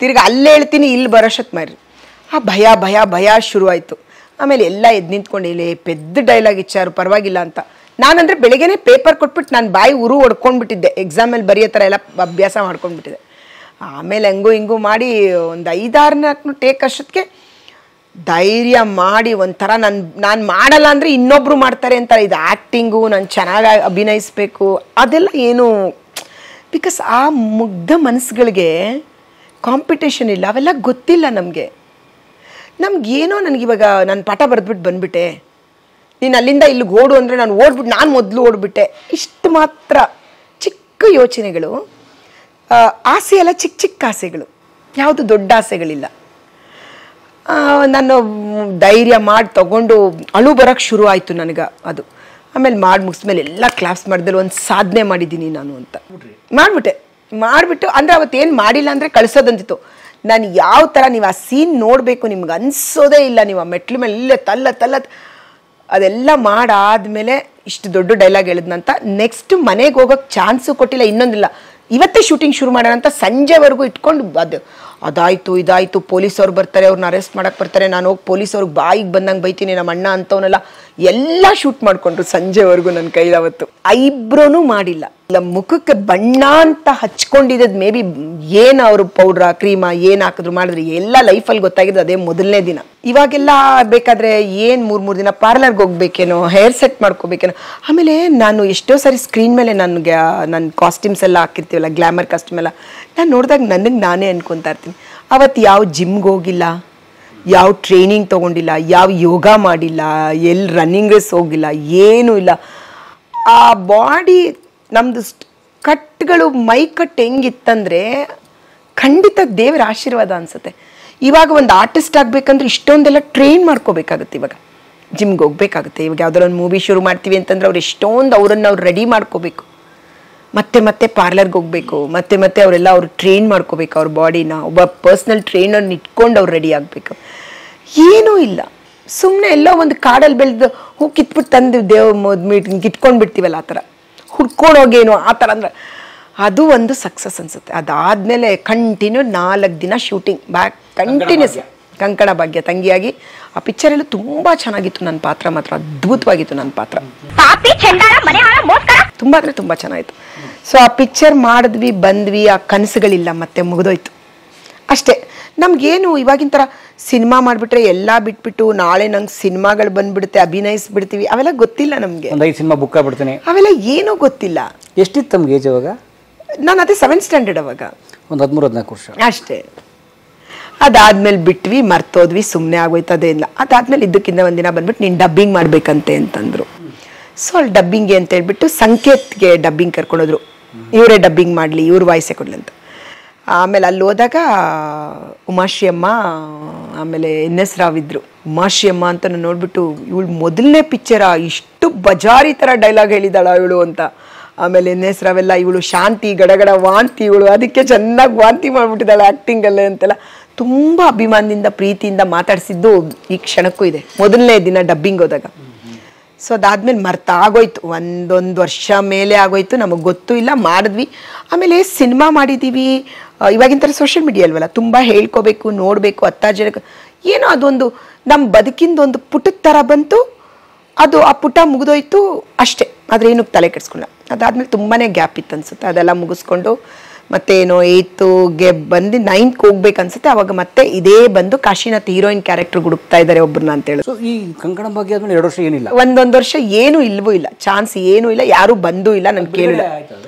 ತಿರ್ಗಿ ಅಲ್ಲೇ ಹೇಳ್ತೀನಿ, ಇಲ್ಲಿ ಬರೋಷ್ಟಕ್ಕೆ ಮಾರಿ ಆ ಭಯ ಶುರುವಾಯಿತು. ಆಮೇಲೆ ಎಲ್ಲ ಎದ್ದು ನಿಂತ್ಕೊಂಡು ಇಲ್ಲಿ ಪೆದ್ದ ಡೈಲಾಗ್ ಇಚ್ಚಾರು, ಪರವಾಗಿಲ್ಲ ಅಂತ. ನಾನಂದರೆ ಬೆಳಗ್ಗೆನೇ ಪೇಪರ್ ಕೊಟ್ಬಿಟ್ಟು ನಾನು ಬಾಯಿ ಹೊಡ್ಕೊಂಡ್ಬಿಟ್ಟಿದ್ದೆ, ಎಕ್ಸಾಮಲ್ಲಿ ಬರೆಯೋ ಥರ ಎಲ್ಲ ಅಭ್ಯಾಸ ಮಾಡ್ಕೊಂಡ್ಬಿಟ್ಟಿದ್ದೆ. ಆಮೇಲೆ ಹಿಂಗೂ ಮಾಡಿ ಒಂದು 5-6 ಟೇಕ್ ಅಷ್ಟೊತ್ತಿಗೆ ಧೈರ್ಯ ಮಾಡಿ ಒಂಥರ ನಾನು ಮಾಡಲ್ಲ ಅಂದರೆ ಇನ್ನೊಬ್ರು ಮಾಡ್ತಾರೆ ಅಂತಾರೆ. ಇದು ಆ್ಯಕ್ಟಿಂಗು, ನಾನು ಚೆನ್ನಾಗಿ ಅಭಿನಯಿಸ್ಬೇಕು ಅದೆಲ್ಲ ಏನು. ಬಿಕಾಸ್ ಆ ಮುಗ್ಧ ಮನಸ್ಸುಗಳಿಗೆ ಕಾಂಪಿಟೇಷನ್ ಇಲ್ಲ, ಅವೆಲ್ಲ ಗೊತ್ತಿಲ್ಲ ನಮಗೆ. ನಮಗೇನೋ ನನಗಿವಾಗ ನಾನು ಪಾಠ ಬರೆದ್ಬಿಟ್ಟು ಬಂದುಬಿಟ್ಟೆ, ನೀನು ಅಲ್ಲಿಂದ ಇಲ್ಲಿಗೆ ಓಡು ಅಂದರೆ ನಾನು ಓಡ್ಬಿಟ್ಟು ನಾನು ಮೊದಲು ಓಡ್ಬಿಟ್ಟೆ. ಇಷ್ಟು ಮಾತ್ರ ಚಿಕ್ಕ ಯೋಚನೆಗಳು, ಆಸೆ ಎಲ್ಲ ಚಿಕ್ಕ ಆಸೆಗಳು, ಯಾವುದು ದೊಡ್ಡ ಆಸೆಗಳಿಲ್ಲ. ನಾನು ಧೈರ್ಯ ಮಾಡಿ ತಗೊಂಡು ಅಳು ಬರೋಕ್ಕೆ ಶುರು ಆಯಿತು ನನಗೆ ಅದು. ಆಮೇಲೆ ಮುಗಿಸ್ಮೇಲೆ ಎಲ್ಲ ಕ್ಲಾಸ್ ಮಾಡಿದಲ್ಲಿ ಒಂದು ಸಾಧನೆ ಮಾಡಿದ್ದೀನಿ ನಾನು ಅಂತ ಮಾಡಿಬಿಟ್ಟು ಅಂದರೆ ಅವತ್ತೇನು ಮಾಡಿಲ್ಲ ಅಂದರೆ ಕಳಿಸೋದಂತಿತ್ತು. ನಾನು ಯಾವ ಥರ ನೀವು ಆ ಸೀನ್ ನೋಡಬೇಕು, ನಿಮ್ಗೆ ಅನಿಸೋದೇ ಇಲ್ಲ. ನೀವು ಆ ಮೆಟ್ಲು ಮೇಲೆ ಇಲ್ಲೇ ತಲ್ಲ ಅದೆಲ್ಲ ಮಾಡಾದ್ಮೇಲೆ ಇಷ್ಟು ದೊಡ್ಡ ಡೈಲಾಗ್ ಹೇಳಿದ್ನಂತ. ನೆಕ್ಸ್ಟ್ ಮನೆಗೆ ಹೋಗೋಕ್ಕೆ ಚಾನ್ಸು ಕೊಟ್ಟಿಲ್ಲ. ಇನ್ನೊಂದಿಲ್ಲ, ಇವತ್ತೇ ಶೂಟಿಂಗ್ ಶುರು ಮಾಡೋಣ ಅಂತ ಸಂಜೆವರೆಗೂ ಇಟ್ಕೊಂಡು ಅದಾಯಿತು ಇದಾಯಿತು, ಪೊಲೀಸವ್ರು ಬರ್ತಾರೆ, ಅವ್ರನ್ನ ಅರೆಸ್ಟ್ ಮಾಡೋಕ್ಕೆ ಬರ್ತಾರೆ, ನಾನು ಹೋಗಿ ಪೊಲೀಸವ್ರಿಗೆ ಬಾಯಿಗೆ ಬಂದಂಗೆ ಬೈತೀನಿ, ನಮ್ಮ ಅಣ್ಣ ಅಂತವನ್ನೆಲ್ಲ ಎಲ್ಲ ಶೂಟ್ ಮಾಡಿಕೊಂಡ್ರು ಸಂಜೆವರೆಗೂ ನನ್ನ ಕೈಲಾವತ್ತು. ಐಬ್ರೋನೂ ಮಾಡಿಲ್ಲ, ಇಲ್ಲ ಮುಖಕ್ಕೆ ಬಣ್ಣ ಅಂತ ಹಚ್ಕೊಂಡಿದ್ದು. ಮೇ ಬಿ ಏನು ಅವರು ಪೌಡ್ರ ಕ್ರೀಮಾ ಏನು ಹಾಕಿದ್ರು ಮಾಡಿದ್ರೆ ಎಲ್ಲ ಲೈಫಲ್ಲಿ ಗೊತ್ತಾಗಿದ್ದು ಅದೇ ಮೊದಲನೇ ದಿನ. ಇವಾಗೆಲ್ಲ ಬೇಕಾದರೆ ಏನು 3 ದಿನ ಪಾರ್ಲರ್ಗೆ ಹೋಗ್ಬೇಕೇನೋ, ಹೇರ್ ಸೆಟ್ ಮಾಡ್ಕೋಬೇಕೇನೋ. ಆಮೇಲೆ ನಾನು ಎಷ್ಟೋ ಸಾರಿ ಸ್ಕ್ರೀನ್ ಮೇಲೆ ನನ್ನ ಕಾಸ್ಟ್ಯೂಮ್ಸ್ ಎಲ್ಲ ಹಾಕಿರ್ತೀವಲ್ಲ, ಗ್ಲಾಮರ್ ಕಾಸ್ಟ್ಯೂಮ್ ಎಲ್ಲ, ನಾನು ನೋಡಿದಾಗ ನನಗೆ ನಾನೇ ಅನ್ಕೊತಾ ಇರ್ತೀನಿ, ಅವತ್ತು ಯಾವ ಜಿಮ್ಗೆ ಹೋಗಿಲ್ಲ, ಯಾವ ಟ್ರೈನಿಂಗ್ ತೊಗೊಂಡಿಲ್ಲ, ಯಾವ ಯೋಗ ಮಾಡಿಲ್ಲ, ಎಲ್ಲಿ ರನ್ನಿಂಗ್ ರೇಸ್ ಹೋಗಿಲ್ಲ, ಏನೂ ಇಲ್ಲ. ಆ ಬಾಡಿ ನಮ್ಮದು ಕಟ್ಗಳು ಮೈ ಕಟ್ಟು ಹೆಂಗಿತ್ತಂದರೆ ಖಂಡಿತ ದೇವರ ಆಶೀರ್ವಾದ ಅನಿಸುತ್ತೆ. ಇವಾಗ ಒಂದು ಆರ್ಟಿಸ್ಟ್ ಆಗಬೇಕಂದ್ರೆ ಇಷ್ಟೊಂದೆಲ್ಲ ಟ್ರೈನ್ ಮಾಡ್ಕೋಬೇಕಾಗುತ್ತೆ. ಇವಾಗ ಜಿಮ್ಗೆ ಹೋಗ್ಬೇಕಾಗುತ್ತೆ. ಇವಾಗ ಯಾವುದಾದ್ರು ಒಂದು ಮೂವಿ ಶುರು ಮಾಡ್ತೀವಿ ಅಂತಂದ್ರೆ ಅವ್ರು ಎಷ್ಟೊಂದು ಅವ್ರನ್ನ ರೆಡಿ ಮಾಡ್ಕೋಬೇಕು. ಮತ್ತೆ ಪಾರ್ಲರ್ಗೆ ಹೋಗಬೇಕು, ಮತ್ತೆ ಅವರೆಲ್ಲ ಅವ್ರು ಟ್ರೈನ್ ಮಾಡ್ಕೋಬೇಕು ಅವ್ರ ಬಾಡಿನ. ಒಬ್ಬ ಪರ್ಸ್ನಲ್ ಟ್ರೈನರ್ನ ಇಟ್ಕೊಂಡು ಅವ್ರು ರೆಡಿ ಆಗಬೇಕು. ಏನೂ ಇಲ್ಲ, ಸುಮ್ಮನೆ ಎಲ್ಲೋ ಒಂದು ಕಾಡಲ್ಲಿ ಬೆಳೆದು ಹೂ ಕಿತ್ಬಿಟ್ಟು ತಂದು ಮೀಟಿಂಗ್ ಕಿತ್ಕೊಂಡು ಬಿಡ್ತೀವಲ್ಲ, ಆ ಥರ ಹುಡ್ಕೊಂಡೋಗೇನು ಆ ಥರ ಅಂದರೆ ಅದು ಒಂದು ಸಕ್ಸಸ್ ಅನಿಸುತ್ತೆ. ಅದಾದಮೇಲೆ ಕಂಟಿನ್ಯೂ 4 ದಿನ ಶೂಟಿಂಗ್ ಕಂಟಿನ್ಯೂಸ್ ಕಂಕಣ ಭಾಗ್ಯ ತಂಗಿಯಾಗಿ. ಆ ಪಿಕ್ಚರಲ್ಲೂ ತುಂಬ ಚೆನ್ನಾಗಿತ್ತು ನನ್ನ ಪಾತ್ರ, ಮಾತ್ರ ಅದ್ಭುತವಾಗಿತ್ತು ನನ್ನ ಪಾತ್ರ. ತುಂಬ ಅಂದರೆ ತುಂಬ ಚೆನ್ನಾಗಿತ್ತು. ಸೊ ಆ ಪಿಕ್ಚರ್ ಮಾಡಿದ್ವಿ, ಬಂದ್ವಿ, ಆ ಕನಸುಗಳಿಲ್ಲ, ಮತ್ತೆ ಮುಗಿದೋಯ್ತು ಅಷ್ಟೇ. ನಮ್ಗೇನು ಇವಾಗಿನ ಥರ ಸಿನಿಮಾ ಮಾಡಿಬಿಟ್ರೆ ಎಲ್ಲ ಬಿಟ್ಬಿಟ್ಟು ನಾಳೆ ನಂಗೆ ಸಿನಿಮಾಗಳು ಬಂದ್ಬಿಡುತ್ತೆ, ಅಭಿನಯಿಸ್ಬಿಡ್ತೀವಿ, ಅವೆಲ್ಲ ಗೊತ್ತಿಲ್ಲ ನಮಗೆ. ಒಂದು 5 ಸಿನಿಮಾ ಬುಕ್ ಆಗ್ಬಿಡ್ತೀನಿ, ಅವೆಲ್ಲ ಏನೂ ಗೊತ್ತಿಲ್ಲ. ಎಷ್ಟಿತ್ತು ತಮ್ಗೆ ಏಜ್ ಅವಾಗ? ನಾನು ಅದೇ 7th ಸ್ಟ್ಯಾಂಡರ್ಡ್ ಅವಾಗ, ಒಂದು 13-14 ವರ್ಷ ಅಷ್ಟೇ. ಅದಾದ್ಮೇಲೆ ಬಿಟ್ವಿ, ಮರ್ತೋದ್ವಿ, ಸುಮ್ಮನೆ ಆಗೋಯ್ತು, ಅದೇ ಇಲ್ಲ. ಅದಾದ್ಮೇಲೆ ಇದಕ್ಕಿಂತ ಒಂದಿನ ಬಂದ್ಬಿಟ್ಟು ನೀನು ಡಬ್ಬಿಂಗ್ ಮಾಡ್ಬೇಕಂತೆ ಅಂತಂದ್ರು. ಸೊ ಅಲ್ಲಿ ಡಬ್ಬಿಂಗ್ಗೆ ಅಂತ ಹೇಳ್ಬಿಟ್ಟು ಸಂಕೇತ್ಗೆ ಡಬ್ಬಿಂಗ್ ಕರ್ಕೊಂಡೋದ್ರು, ಇವರೇ ಡಬ್ಬಿಂಗ್ ಮಾಡಲಿ, ಇವ್ರ ವಾಯ್ಸೇ ಕೊಡಲಿ ಅಂತ. ಆಮೇಲೆ ಅಲ್ಲಿ ಹೋದಾಗ ಉಮಾಶ್ರೀ ಅಮ್ಮ, ಆಮೇಲೆ NS ರಾವ್ ಇದ್ರು. ಉಮಾಶ್ರೀ ಅಮ್ಮ ಅಂತ ನೋಡ್ಬಿಟ್ಟು ಇವಳು ಮೊದಲನೇ ಪಿಕ್ಚರ ಇಷ್ಟು ಬಜಾರಿ ಥರ ಡೈಲಾಗ್ ಹೇಳಿದಾಳ ಇವಳು ಅಂತ. ಆಮೇಲೆ NS ರಾವ್ ಎಲ್ಲ ಇವಳು ಶಾಂತಿ ಗಡಗಡ ವಾಂತಿ, ಇವಳು ಅದಕ್ಕೆ ಚೆನ್ನಾಗಿ ವಾಂತಿ ಮಾಡ್ಬಿಟ್ಟಿದ್ದಾಳೆ ಆ್ಯಕ್ಟಿಂಗಲ್ಲೇ ಅಂತೆಲ್ಲ ತುಂಬ ಅಭಿಮಾನದಿಂದ ಪ್ರೀತಿಯಿಂದ ಮಾತಾಡಿಸಿದ್ದು ಈ ಕ್ಷಣಕ್ಕೂ ಇದೆ, ಮೊದಲನೇ ದಿನ ಡಬ್ಬಿಂಗ್ ಹೋದಾಗ. ಸೊ ಅದಾದ್ಮೇಲೆ ಮರ್ತಾಗೋಯ್ತು, ಒಂದೊಂದು ವರ್ಷ ಮೇಲೆ ಆಗೋಯ್ತು, ನಮಗೆ ಗೊತ್ತೂ ಇಲ್ಲ, ಮಾಡಿದ್ವಿ. ಆಮೇಲೆ ಸಿನಿಮಾ ಮಾಡಿದ್ದೀವಿ, ಇವಾಗಿನ ಥರ ಸೋಷಿಯಲ್ ಮೀಡಿಯಾ ಅಲ್ವಲ್ಲ, ತುಂಬ ಹೇಳ್ಕೋಬೇಕು, ನೋಡಬೇಕು, 10 ಜನಕ್ಕೆ ಏನೋ ಅದೊಂದು ನಮ್ಮ ಬದುಕಿಂದೊಂದು ಪುಟದ ಥರ ಬಂತು, ಅದು ಆ ಪುಟ ಮುಗಿದೋಯ್ತು ಅಷ್ಟೇ. ಆದರೆ ಏನಕ್ಕೆ ತಲೆ ಕೆಡಿಸ್ಕೊಂಡ. ಅದಾದ್ಮೇಲೆ ತುಂಬಾ ಗ್ಯಾಪ್ ಇತ್ತು ಅನ್ಸುತ್ತೆ, ಅದೆಲ್ಲ ಮುಗಿಸ್ಕೊಂಡು ಮತ್ತೇನೋ 8ಗೆ ಬಂದು 9ಗೆ ಹೋಗ್ಬೇಕು ಅನ್ಸುತ್ತೆ. ಅವಾಗ ಮತ್ತೆ ಇದೇ ಬಂದು ಕಾಶಿನಾಥ್ ಹೀರೋಯಿನ್ ಕ್ಯಾರೆಕ್ಟರ್ ಹುಡುಕ್ತಾ ಇದ್ದಾರೆ ಒಬ್ಬರನ್ನ ಅಂತ ಹೇಳಿ. ಸೊ ಈ ಕಂಕಣ ಭಾಗ್ಯ ಆದ್ಮೇಲೆ 2 ವರ್ಷ ಏನಿಲ್ಲ, ಒಂದೊಂದು ವರ್ಷ ಏನೂ ಇಲ್ವೂ ಇಲ್ಲ, ಚಾನ್ಸ್ ಏನೂ ಇಲ್ಲ, ಯಾರೂ ಬಂದೂ ಇಲ್ಲ, ನನ್ಗೆ ಕೇಳಿಲ್ಲ.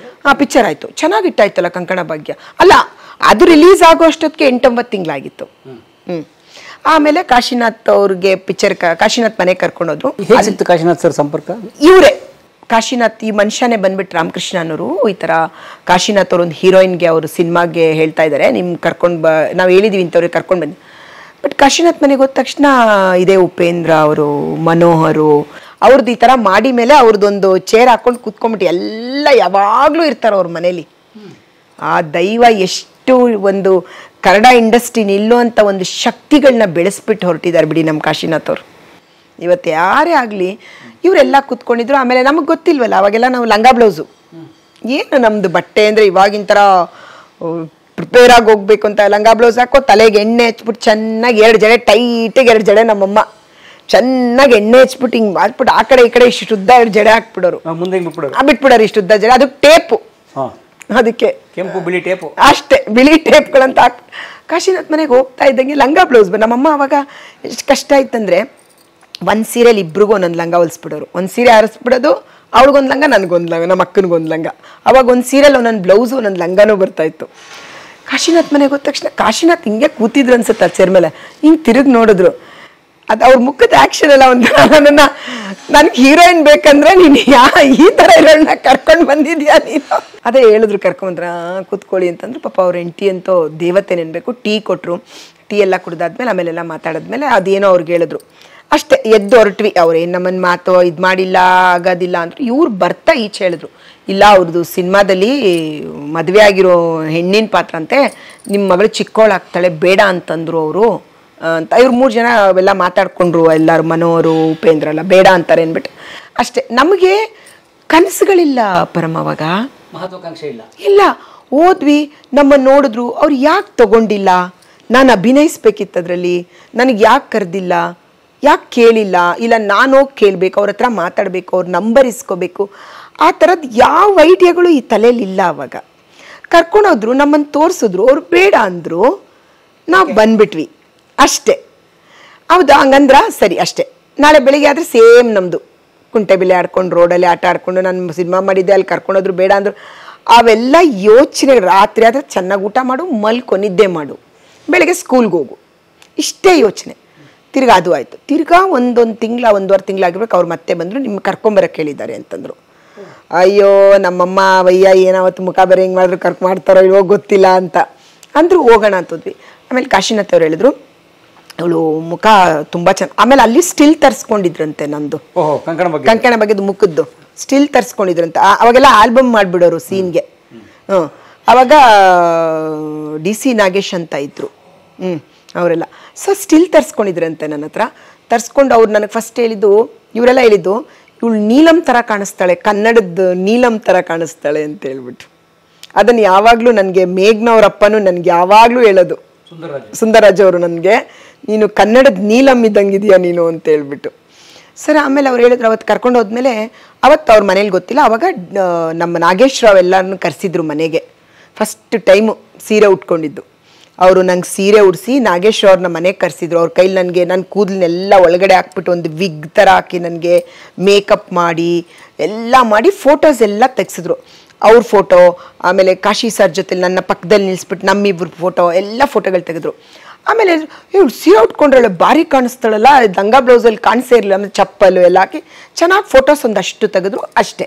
ಪಿಕ್ಚರ್ ಆಯ್ತು, ಚೆನ್ನಾಗಿ ಇಟ್ಟಾಯ್ತಲ್ಲ ಕಂಕಣ ಭಾಗ್ಯ. ಅಲ್ಲ, ಅದು ರಿಲೀಸ್ ಆಗೋ ಅಷ್ಟೊತ್ತಿಗೆ 8-9 ತಿಂಗಳಾಗಿತ್ತು. ಆಮೇಲೆ ಕಾಶಿನಾಥ್ ಅವ್ರಿಗೆ ಪಿಕ್ಚರ್, ಕಾಶಿನಾಥ್ ಮನೆ ಕರ್ಕೊಂಡೋದ್ರು. ಕಾಶಿನಾಥ್ ಸರ್ ಸಂಪರ್ಕ ಇವರೇ ಕಾಶಿನಾಥ್, ಈ ಮನುಷ್ಯನೇ ಬಂದ್ಬಿಟ್ಟು ರಾಮಕೃಷ್ಣ ಅನ್ನೋರು ಈ ಥರ ಕಾಶಿನಾಥ್ ಅವ್ರು ಒಂದು ಹೀರೋಯಿನ್ಗೆ ಅವರು ಸಿನಿಮಾಗೆ ಹೇಳ್ತಾ ಇದ್ದಾರೆ, ನಿಮ್ಗೆ ಕರ್ಕೊಂಡು ನಾವು ಹೇಳಿದೀವಿ ಇಂಥವ್ರಿಗೆ ಕರ್ಕೊಂಡು ಬನ್ನಿ. ಬಟ್ ಕಾಶಿನಾಥ್ ಮನೆಗೆ ಹೋದ ತಕ್ಷಣ ಇದೇ ಉಪೇಂದ್ರ ಅವರು, ಮನೋಹರು ಅವ್ರದ್ದು ಈ ಥರ ಮಾಡಿ ಮೇಲೆ ಅವ್ರದ್ದೊಂದು ಚೇರ್ ಹಾಕೊಂಡು ಕೂತ್ಕೊಂಡ್ಬಿಟ್ಟು ಎಲ್ಲ ಯಾವಾಗಲೂ ಇರ್ತಾರೆ ಅವ್ರ ಮನೇಲಿ. ಆ ದೈವ ಎಷ್ಟು ಒಂದು ಕನ್ನಡ ಇಂಡಸ್ಟ್ರಿ ನಿಲ್ಲುವಂಥ ಒಂದು ಶಕ್ತಿಗಳನ್ನ ಬೆಳೆಸ್ಬಿಟ್ಟು ಹೊರಟಿದ್ದಾರೆ ಬಿಡಿ ನಮ್ಮ ಕಾಶಿನಾಥ್ ಅವರು. ಇವತ್ತು ಯಾರೇ ಆಗಲಿ ಇವರೆಲ್ಲ ಕೂತ್ಕೊಂಡಿದ್ರು. ಆಮೇಲೆ ನಮಗೆ ಗೊತ್ತಿಲ್ವಲ್ಲ ಅವಾಗೆಲ್ಲ, ನಾವು ಲಂಗ ಬ್ಲೌಸು, ಏನು ನಮ್ಮದು ಬಟ್ಟೆ ಅಂದರೆ ಇವಾಗಿನ ಥರ ಪ್ರಿಪೇರ್ ಆಗಿ ಹೋಗ್ಬೇಕು ಅಂತ ಲಂಗ ಬ್ಲೌಸ್ ಹಾಕೋ, ತಲೆಗೆ ಎಣ್ಣೆ ಹಚ್ಬಿಟ್ಟು ಚೆನ್ನಾಗಿ 2 ಜಡೆ ಟೈಟಾಗಿ 2 ಜಡೆ ನಮ್ಮಮ್ಮ ಚೆನ್ನಾಗಿ ಎಣ್ಣೆ ಹಚ್ಬಿಟ್ಟು ಹಿಂಗೆ ಮಾಡ್ಬಿಟ್ಟು ಆ ಕಡೆ ಈ ಕಡೆ ಇಷ್ಟು ಉದ್ದ 2 ಜಡೆ ಹಾಕ್ಬಿಡೋರು, ಮುಂದೆ ಬಿಟ್ಬಿಡೋರು ಇಷ್ಟು ಉದ್ದ ಜಡೆ. ಅದು ಟೇಪು, ಅದಕ್ಕೆ ಕೆಂಪು ಬಿಳಿ ಟೇಪು, ಅಷ್ಟೇ ಬಿಳಿ ಟೇಪ್ಗಳಂತ ಕಾಶಿನಾಥ್ ಮನೆಗೆ ಹೋಗ್ತಾ ಇದ್ದಂಗೆ ಲಂಗ ಬ್ಲೌಸ್. ನಮ್ಮಮ್ಮ ಅವಾಗ ಎಷ್ಟು ಕಷ್ಟ ಆಯ್ತಂದ್ರೆ, ಒಂದು ಸೀರೆಲಿ ಇಬ್ರಿಗೂ ಒಂದೊಂದು ಲಂಗ ಹೊಲಿಸ್ಬಿಡೋರು, ಒಂದು ಸೀರೆ ಆರಿಸ್ಬಿಡೋದು, ಅವಳಿಗೊಂದು ಲಂಗ, ನನಗೊಂದು ಲಂಗ, ನಮ್ಮ ಅಕ್ಕನಿಗೊಂದು ಲಂಗ. ಅವಾಗ ಒಂದು ಸೀರೆಲ್ ಒಂದೊಂದು ಬ್ಲೌಸು ಒಂದೊಂದು ಲಂಗನೂ ಬರ್ತಾಯಿತ್ತು. ಕಾಶಿನಾಥ್ ಮನೆಗೆ ಹೋದ ತಕ್ಷಣ ಕಾಶಿನಾಥ್ ಹಿಂಗೆ ಕೂತಿದ್ರು ಅನ್ಸುತ್ತೆ ಆ ಚೇರ್ ಮೇಲೆ, ಹಿಂಗೆ ತಿರುಗಿ ನೋಡಿದ್ರು. ಅದು ಅವ್ರ ಮುಖದ ಆ್ಯಕ್ಷನ್ ಎಲ್ಲ ಒಂದು, ನನಗೆ ಹೀರೋಯಿನ್ ಬೇಕಂದ್ರೆ ನೀನು ಈ ಥರ ಇರೋಳನ್ನ ಕರ್ಕೊಂಡು ಬಂದಿದ್ಯಾ ನೀನು, ಅದೇ ಹೇಳಿದ್ರು ಕರ್ಕೊಂಡ್ರ ಕೂತ್ಕೊಳ್ಳಿ ಅಂತಂದ್ರು. ಪಾಪ ಅವ್ರ ಹೆಂಡತಿ ಅಂತೂ ದೇವತೆ ನೆನ್ಬೇಕು, ಟೀ ಕೊಟ್ಟರು. ಟೀ ಎಲ್ಲ ಕುಡ್ದಾದ್ಮೇಲೆ ಆಮೇಲೆಲ್ಲ ಮಾತಾಡಿದ್ಮೇಲೆ ಅದೇನೋ ಅವ್ರಿಗೆ ಹೇಳಿದ್ರು ಅಷ್ಟೇ, ಎದ್ದು ಹೊರಟ್ವಿ. ಅವ್ರೇನು ನಮ್ಮನ್ನು ಮಾತು ಇದು ಮಾಡಿಲ್ಲ, ಆಗೋದಿಲ್ಲ ಅಂದರು. ಇವ್ರು ಬರ್ತಾ ಈಚೆ ಹೇಳಿದ್ರು, ಇಲ್ಲ ಅವ್ರದ್ದು ಸಿನಿಮಾದಲ್ಲಿ ಮದುವೆ ಆಗಿರೋ ಹೆಣ್ಣಿನ ಪಾತ್ರ ಅಂತೆ, ನಿಮ್ಮ ಮಗಳು ಚಿಕ್ಕವಳಾಗ್ತಾಳೆ, ಬೇಡ ಅಂತಂದರು ಅವರು ಅಂತ. ಇವ್ರು 3 ಜನ ಅವೆಲ್ಲ ಮಾತಾಡ್ಕೊಂಡ್ರು, ಎಲ್ಲರೂ ಮನೋರು ಉಪೇಂದ್ರ ಎಲ್ಲ ಬೇಡ ಅಂತಾರೆ ಅಂದ್ಬಿಟ್ಟು ಅಷ್ಟೇ. ನಮಗೆ ಕನಸುಗಳಿಲ್ಲ ಪರಮವಾಗ, ಮಹತ್ವಾಕಾಂಕ್ಷೆ ಇಲ್ಲ. ಹೋದ್ವಿ, ನಮ್ಮನ್ನು ನೋಡಿದ್ರು, ಅವ್ರು ಯಾಕೆ ತಗೊಂಡಿಲ್ಲ, ನಾನು ಅಭಿನಯಿಸ್ಬೇಕಿತ್ತು ಅದರಲ್ಲಿ, ನನಗೆ ಯಾಕೆ ಕರೆದಿಲ್ಲ, ಯಾಕೆ ಕೇಳಿಲ್ಲ, ಇಲ್ಲ ನಾನು ಹೋಗಿ ಕೇಳಬೇಕು, ಅವ್ರ ಹತ್ರ ಮಾತಾಡಬೇಕು, ಅವ್ರ ನಂಬರ್ ಇಸ್ಕೋಬೇಕು, ಆ ಥರದ್ದು ಯಾವ ಐಡಿಯಾಗಳು ಈ ತಲೆಯಲ್ಲಿಲ್ಲ. ಅವಾಗ ಕರ್ಕೊಂಡೋದ್ರು, ನಮ್ಮನ್ನು ತೋರಿಸಿದ್ರು, ಅವ್ರು ಬೇಡ ಅಂದರು, ನಾವು ಬಂದ್ಬಿಟ್ವಿ ಅಷ್ಟೇ. ಹೌದಾ, ಹಂಗಂದ್ರ ಸರಿ ಅಷ್ಟೇ. ನಾಳೆ ಬೆಳಿಗ್ಗೆ ಆದರೆ ಸೇಮ್ ನಮ್ಮದು ಕುಂಟೆಬಿಲ್ಲೆ ಆಡ್ಕೊಂಡು ರೋಡಲ್ಲಿ ಆಟ ಆಡ್ಕೊಂಡು, ನಾನು ಸಿನಿಮಾ ಮಾಡಿದ್ದೆ, ಅಲ್ಲಿ ಕರ್ಕೊಂಡೋದ್ರು ಬೇಡ ಅಂದರು. ಅವೆಲ್ಲ ಯೋಚನೆ. ರಾತ್ರಿ ಆದರೆ ಚೆನ್ನಾಗಿ ಊಟ ಮಾಡು, ಮಲ್ಕೊ, ನಿದ್ದೆ ಮಾಡು, ಬೆಳಗ್ಗೆ ಸ್ಕೂಲ್ಗೆ ಹೋಗು, ಇಷ್ಟೇ ಯೋಚನೆ. ತಿರ್ಗಾ ಅದು ಆಯಿತು. ತಿರ್ಗಾ ಒಂದೊಂದು ತಿಂಗಳ 1.5 ತಿಂಗಳಾಗಿರ್ಬೇಕು, ಅವ್ರು ಮತ್ತೆ ಬಂದರು, ನಿಮ್ಗೆ ಕರ್ಕೊಂಬರಕ್ಕೆ ಹೇಳಿದ್ದಾರೆ ಅಂತಂದರು. ಅಯ್ಯೋ ನಮ್ಮಮ್ಮ ವಯ್ಯ ಏನಾವತ್ತು ಮುಖ ಬೇರೆ ಹಿಂಗೆ ಮಾಡಿದ್ರು ಮಾಡ್ತಾರೋ ಇಲ್ವೋ ಗೊತ್ತಿಲ್ಲ ಅಂತ ಅಂದರು. ಹೋಗೋಣ ಅಂತದ್ವಿ. ಆಮೇಲೆ ಕಾಶಿನಾಥ್ ಅವ್ರು ಹೇಳಿದ್ರು, ಅವಳು ಮುಖ ತುಂಬ ಚೆನ್ನಾಗಿ. ಆಮೇಲೆ ಅಲ್ಲಿ ಸ್ಟಿಲ್ ತರಿಸ್ಕೊಂಡಿದ್ರಂತೆ ನಂದು, ಕಂಕಣ ಬಗ್ಗೆದು ಮುಖದ್ದು ಸ್ಟಿಲ್ ತರಿಸ್ಕೊಂಡಿದ್ರಂತೆ. ಅವಾಗೆಲ್ಲ ಆಲ್ಬಮ್ ಮಾಡಿಬಿಡೋರು ಸೀನ್ಗೆ. ಅವಾಗ DC ನಾಗೇಶ್ ಅಂತ ಇದ್ರು, ಅವರೆಲ್ಲ. ಸೊ ಸ್ಟಿಲ್ ತರಿಸ್ಕೊಂಡಿದ್ರಂತೆ ನನ್ನ ಹತ್ರ. ತರಿಸ್ಕೊಂಡು ಅವ್ರು ನನಗೆ ಫಸ್ಟ್ ಹೇಳಿದ್ದು, ಇವರೆಲ್ಲ ಹೇಳಿದ್ದು, ಇವಳು ನೀಲಂ ಥರ ಕಾಣಿಸ್ತಾಳೆ, ಕನ್ನಡದ ನೀಲಂ ಥರ ಕಾಣಿಸ್ತಾಳೆ ಅಂತ ಹೇಳ್ಬಿಟ್ಟು. ಅದನ್ನು ಯಾವಾಗಲೂ ನನಗೆ ಮೇಘ್ನವ್ರಪ್ಪನೂ ನನಗೆ ಯಾವಾಗಲೂ ಹೇಳೋದು, ಸುಂದರರಾಜ್ ಅವರು ನನಗೆ, ನೀನು ಕನ್ನಡದ ನೀಲಂ ಇದ್ದಂಗಿದೆಯಾ ನೀನು ಅಂತ ಹೇಳ್ಬಿಟ್ಟು. ಸರ್ ಆಮೇಲೆ ಅವ್ರು ಹೇಳಿದ್ರು ಅವತ್ತು ಕರ್ಕೊಂಡು ಹೋದ್ಮೇಲೆ ಅವತ್ತು ಅವ್ರ ಮನೇಲಿ ಗೊತ್ತಿಲ್ಲ, ಅವಾಗ ನಮ್ಮ ನಾಗೇಶ್ ರಾವ್ ಎಲ್ಲರನ್ನು ಕರೆಸಿದ್ರು ಮನೆಗೆ. ಫಸ್ಟ್ ಟೈಮು ಸೀರೆ ಉಟ್ಕೊಂಡಿದ್ದು ಅವರು. ನಂಗೆ ಸೀರೆ ಉಡಿಸಿ ನಾಗೇಶ್ ಅವ್ರನ್ನ ಮನೆಗೆ ಕರೆಸಿದ್ರು. ಅವ್ರ ಕೈಲಿ ನನಗೆ ನನ್ನ ಕೂದಲನ್ನೆಲ್ಲ ಒಳಗಡೆ ಹಾಕ್ಬಿಟ್ಟು ಒಂದು ವಿಗ್ ಥರ ಹಾಕಿ ನನಗೆ ಮೇಕಪ್ ಮಾಡಿ ಎಲ್ಲ ಮಾಡಿ ಫೋಟೋಸ್ ಎಲ್ಲ ತೆಗ್ಸಿದ್ರು. ಅವ್ರ ಫೋಟೋ, ಆಮೇಲೆ ಕಾಶಿ ಸರ್ ಜೊತೆ ನನ್ನ ಪಕ್ಕದಲ್ಲಿ ನಿಲ್ಲಿಸ್ಬಿಟ್ಟು ನಮ್ಮಿಬ್ರು ಫೋಟೋ ಎಲ್ಲ ಫೋಟೋಗಳು ತೆಗೆದ್ರು. ಆಮೇಲೆ ಇವಳು ಸೀರೆ ಉಟ್ಕೊಂಡ್ರಲ್ಲ ಭಾರಿ ಕಾಣಿಸ್ತಾಳಲ್ಲ, ದಂಗಾ ಬ್ಲೌಸಲ್ಲಿ ಕಾಣಿಸೇ ಇರಲಿಲ್ಲ, ಆಮೇಲೆ ಚಪ್ಪಲು ಎಲ್ಲ ಹಾಕಿ ಚೆನ್ನಾಗಿ ಫೋಟೋಸ್ ಒಂದಷ್ಟು ತೆಗೆದ್ರು. ಅಷ್ಟೇ,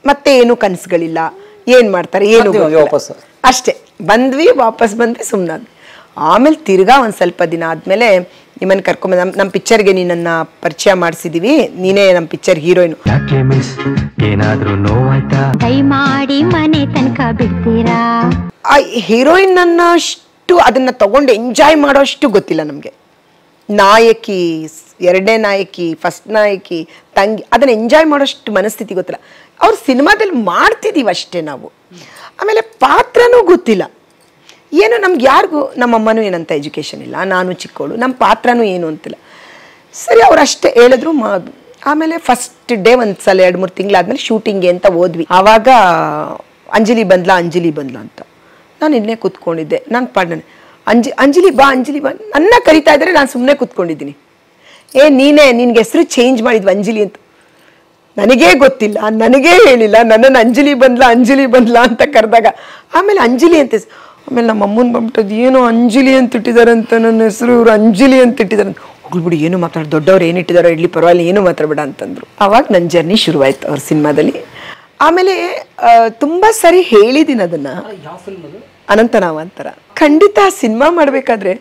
ಮತ್ತೆ ಏನು ಕನಸುಗಳಿಲ್ಲ, ಏನು ಮಾಡ್ತಾರೆ ಏನು ಅಷ್ಟೇ. ಬಂದ್ವಿ, ವಾಪಸ್ ಬಂದ್ವಿ, ಸುಮ್ಮನಾದ್ವಿ. ಆಮೇಲೆ ತಿರ್ಗಾ ಒಂದು ಸ್ವಲ್ಪ ದಿನ ಆದಮೇಲೆ ನಿಮ್ಮನ್ನು ಕರ್ಕೊಂಬಂದು ನಮ್ಮ ಪಿಕ್ಚರ್ಗೆ ನೀನನ್ನು ಪರಿಚಯ ಮಾಡಿಸಿದ್ದೀವಿ, ನೀನೇ ನಮ್ಮ ಪಿಕ್ಚರ್ ಹೀರೋಯಿನು. ಏನಾದ್ರೂ ನೋವಾಯ್ತಾ ದಯಮಾಡಿ ಮನೆ ತನಕ ಬಿಡ್ತೀರಾ? ಆ ಹೀರೋಯಿನ್ ಅಷ್ಟು ಅದನ್ನು ತಗೊಂಡು ಎಂಜಾಯ್ ಮಾಡೋಷ್ಟು ಗೊತ್ತಿಲ್ಲ ನಮಗೆ. ನಾಯಕಿ, ಎರಡನೇ ನಾಯಕಿ, ಫಸ್ಟ್ ನಾಯಕಿ, ತಂಗಿ, ಅದನ್ನು ಎಂಜಾಯ್ ಮಾಡೋಷ್ಟು ಮನಸ್ಥಿತಿ ಗೊತ್ತಿಲ್ಲ. ಅವ್ರ ಸಿನಿಮಾದಲ್ಲಿ ಮಾಡ್ತಿದ್ದೀವಿ ಅಷ್ಟೇ ನಾವು. ಆಮೇಲೆ ಪಾತ್ರನೂ ಗೊತ್ತಿಲ್ಲ ಏನು ನಮ್ಗೆ ಯಾರಿಗೂ. ನಮ್ಮಮ್ಮನೂ ಏನಂತ ಎಜುಕೇಷನ್ ಇಲ್ಲ, ನಾನು ಚಿಕ್ಕವಳು, ನಮ್ಮ ಪಾತ್ರನೂ ಏನು ಅಂತಿಲ್ಲ. ಸರಿ ಅವ್ರು ಅಷ್ಟೇ ಹೇಳಿದ್ರು. ಆಮೇಲೆ ಫಸ್ಟ್ ಡೇ ಒಂದು ಸಲ 2-3 ತಿಂಗಳಾದ್ಮೇಲೆ ಶೂಟಿಂಗ್ಗೆ ಅಂತ ಹೋದ್ವಿ. ಆವಾಗ ಅಂಜಲಿ ಬಂದ್ಲಾ ಅಂತ ನಾನು ಇಲ್ಲೇ ಕೂತ್ಕೊಂಡಿದ್ದೆ. ನಾನು ಪಾಡ್ನೆ ಅಂಜಲಿ ಬಾ ನನ್ನ ಕರಿತಾ ಇದ್ದಾರೆ, ನಾನು ಸುಮ್ಮನೆ ಕೂತ್ಕೊಂಡಿದ್ದೀನಿ. ನಿನ್ಗೆ ಹೆಸರು ಚೇಂಜ್ ಮಾಡಿದ್ವಿ ಅಂಜಲಿ ಅಂತ. ನನಗೇ ಗೊತ್ತಿಲ್ಲ, ನನಗೇ ಹೇಳಿಲ್ಲ, ನನ್ನನ್ನು ಅಂಜಲಿ ಬಂದ್ಲಾ ಅಂತ ಕರೆದಾಗ ಆಮೇಲೆ ಅಂಜಲಿ ಅಂತ. ಆಮೇಲೆ ನಮ್ಮ ಅಮ್ಮನ ಬಂದ್ಬಿಟ್ಟದು, ಏನೋ ಅಂಜಲಿ ಅಂತ ಇಟ್ಟಿದಾರಂತ, ನನ್ನ ಹೆಸರು ಇವರು ಅಂಜಲಿ ಅಂತ ಇಟ್ಟಿದ್ದಾರೆ. ಹೋಗ್ಬಿಡಿ, ಏನು ಮಾತಾಡೋದು, ದೊಡ್ಡವ್ರು ಏನು ಇಟ್ಟಿದಾರೋ ಇಡ್ಲಿ ಪರವಾಗಿಲ್ಲ, ಏನು ಮಾತಾಡಬೇಡ ಅಂತಂದ್ರು. ಆವಾಗ ನನ್ನ ಜರ್ನಿ ಶುರುವಾಯ್ತು ಅವ್ರ ಸಿನಿಮಾದಲ್ಲಿ. ಆಮೇಲೆ ತುಂಬ ಸರಿ ಹೇಳಿದ್ದೀನಿ ಅದನ್ನು. ಅನಂತನಾವ ಅಂತಾರ. ಖಂಡಿತ ಆ ಸಿನಿಮಾ ಮಾಡಬೇಕಾದ್ರೆ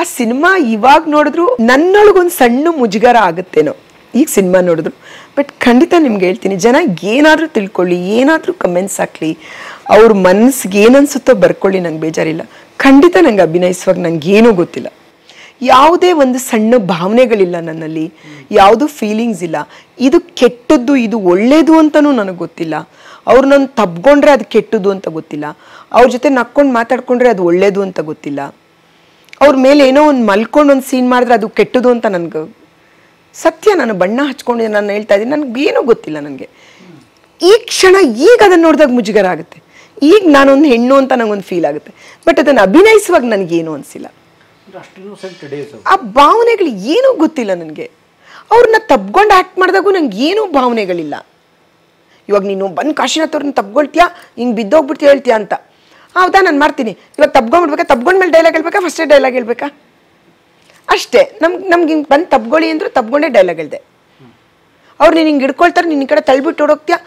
ಆ ಸಿನಿಮಾ ಇವಾಗ ನೋಡಿದ್ರು ನನ್ನೊಳಗೊಂದು ಸಣ್ಣ ಮುಜುಗರ ಆಗುತ್ತೇನೋ ಈಗ ಸಿನಿಮಾ ನೋಡಿದ್ರು. ಬಟ್ ಖಂಡಿತ ನಿಮ್ಗೆ ಹೇಳ್ತೀನಿ, ಜನ ಏನಾದರೂ ತಿಳ್ಕೊಳ್ಳಿ, ಏನಾದರೂ ಕಮೆಂಟ್ಸ್ ಹಾಕ್ಲಿ, ಅವ್ರ ಮನಸ್ಸಿಗೆ ಏನನ್ಸುತ್ತೋ ಬರ್ಕೊಳ್ಳಿ, ನಂಗೆ ಬೇಜಾರಿಲ್ಲ. ಖಂಡಿತ ನಂಗೆ ಅಭಿನಯಿಸುವಾಗ ನನಗೇನೂ ಗೊತ್ತಿಲ್ಲ, ಯಾವುದೇ ಒಂದು ಸಣ್ಣ ಭಾವನೆಗಳಿಲ್ಲ ನನ್ನಲ್ಲಿ, ಯಾವುದೂ ಫೀಲಿಂಗ್ಸ್ ಇಲ್ಲ. ಇದು ಕೆಟ್ಟದ್ದು, ಇದು ಒಳ್ಳೇದು ಅಂತಲೂ ನನಗೆ ಗೊತ್ತಿಲ್ಲ. ಅವ್ರು ನಾನು ತಬ್ಕೊಂಡ್ರೆ ಅದು ಕೆಟ್ಟದ್ದು ಅಂತ ಗೊತ್ತಿಲ್ಲ, ಅವ್ರ ಜೊತೆ ನಕ್ಕೊಂಡು ಮಾತಾಡ್ಕೊಂಡ್ರೆ ಅದು ಒಳ್ಳೇದು ಅಂತ ಗೊತ್ತಿಲ್ಲ, ಅವ್ರ ಮೇಲೆ ಏನೋ ಒಂದು ಮಲ್ಕೊಂಡು ಒಂದು ಸೀನ್ ಮಾಡಿದ್ರೆ ಅದು ಕೆಟ್ಟದ್ದು ಅಂತ ನನಗೆ ಸತ್ಯ. ನಾನು ಬಣ್ಣ ಹಚ್ಕೊಂಡು ನಾನು ಹೇಳ್ತಾ ಇದ್ದೀನಿ, ನನಗೇನೂ ಗೊತ್ತಿಲ್ಲ. ನನಗೆ ಈ ಕ್ಷಣ ಈಗ ಅದನ್ನು ನೋಡಿದಾಗ ಮುಜುಗರ ಆಗುತ್ತೆ. ಈಗ ನಾನೊಂದು ಹೆಣ್ಣು ಅಂತ ನನಗೊಂದು ಫೀಲ್ ಆಗುತ್ತೆ. ಬಟ್ ಅದನ್ನು ಅಭಿನಯಿಸುವಾಗ ನನಗೇನು ಅನಿಸಿಲ್ಲ. ಆ ಭಾವನೆಗಳು ಏನೂ ಗೊತ್ತಿಲ್ಲ ನನಗೆ. ಅವ್ರನ್ನ ತಬ್ಕೊಂಡು ಆ್ಯಕ್ಟ್ ಮಾಡಿದಾಗೂ ನಂಗೆ ಏನೂ ಭಾವನೆಗಳಿಲ್ಲ. ಇವಾಗ ನೀನು ಬಂದು ಕಾಶಿನಾಥ್ ಅವ್ರನ್ನ ತಬ್ಕೊಳ್ತೀಯಾ, ಹಿಂಗೆ ಬಿದ್ದೋಗ್ಬಿಡ್ತೀಯ ಹೇಳ್ತೀಯಾ ಅಂತ, ಹೌದಾ ನಾನು ಮಾಡ್ತೀನಿ. ಇವಾಗ ತಬ್ಕೊಂಡ್ಬಿಡ್ಬೇಕಾ, ತಬ್ಕೊಂಡ್ಮೇಲೆ ಡೈಲಾಗ್ ಹೇಳ್ಬೇಕಾ, ಫಸ್ಟೇ ಡೈಲಾಗ್ ಹೇಳ್ಬೇಕಾ, ಅಷ್ಟೇ. ನಮ್ಗೆ ಹಿಂಗೆ ಬಂದು ತಬ್ಕೊಳ್ಳಿ ಅಂದರು, ತಬ್ಕೊಂಡೇ ಡೈಲಾಗ್ ಹೇಳಿದೆ. ಅವ್ರು ನೀನು ಹಿಂಗೆ ಹಿಡ್ಕೊಳ್ತಾರೆ, ನಿನ್ನ ಕಡೆ ತಳ್ಬಿಟ್ಟು ಓಡೋಗ್ತೀಯಾ,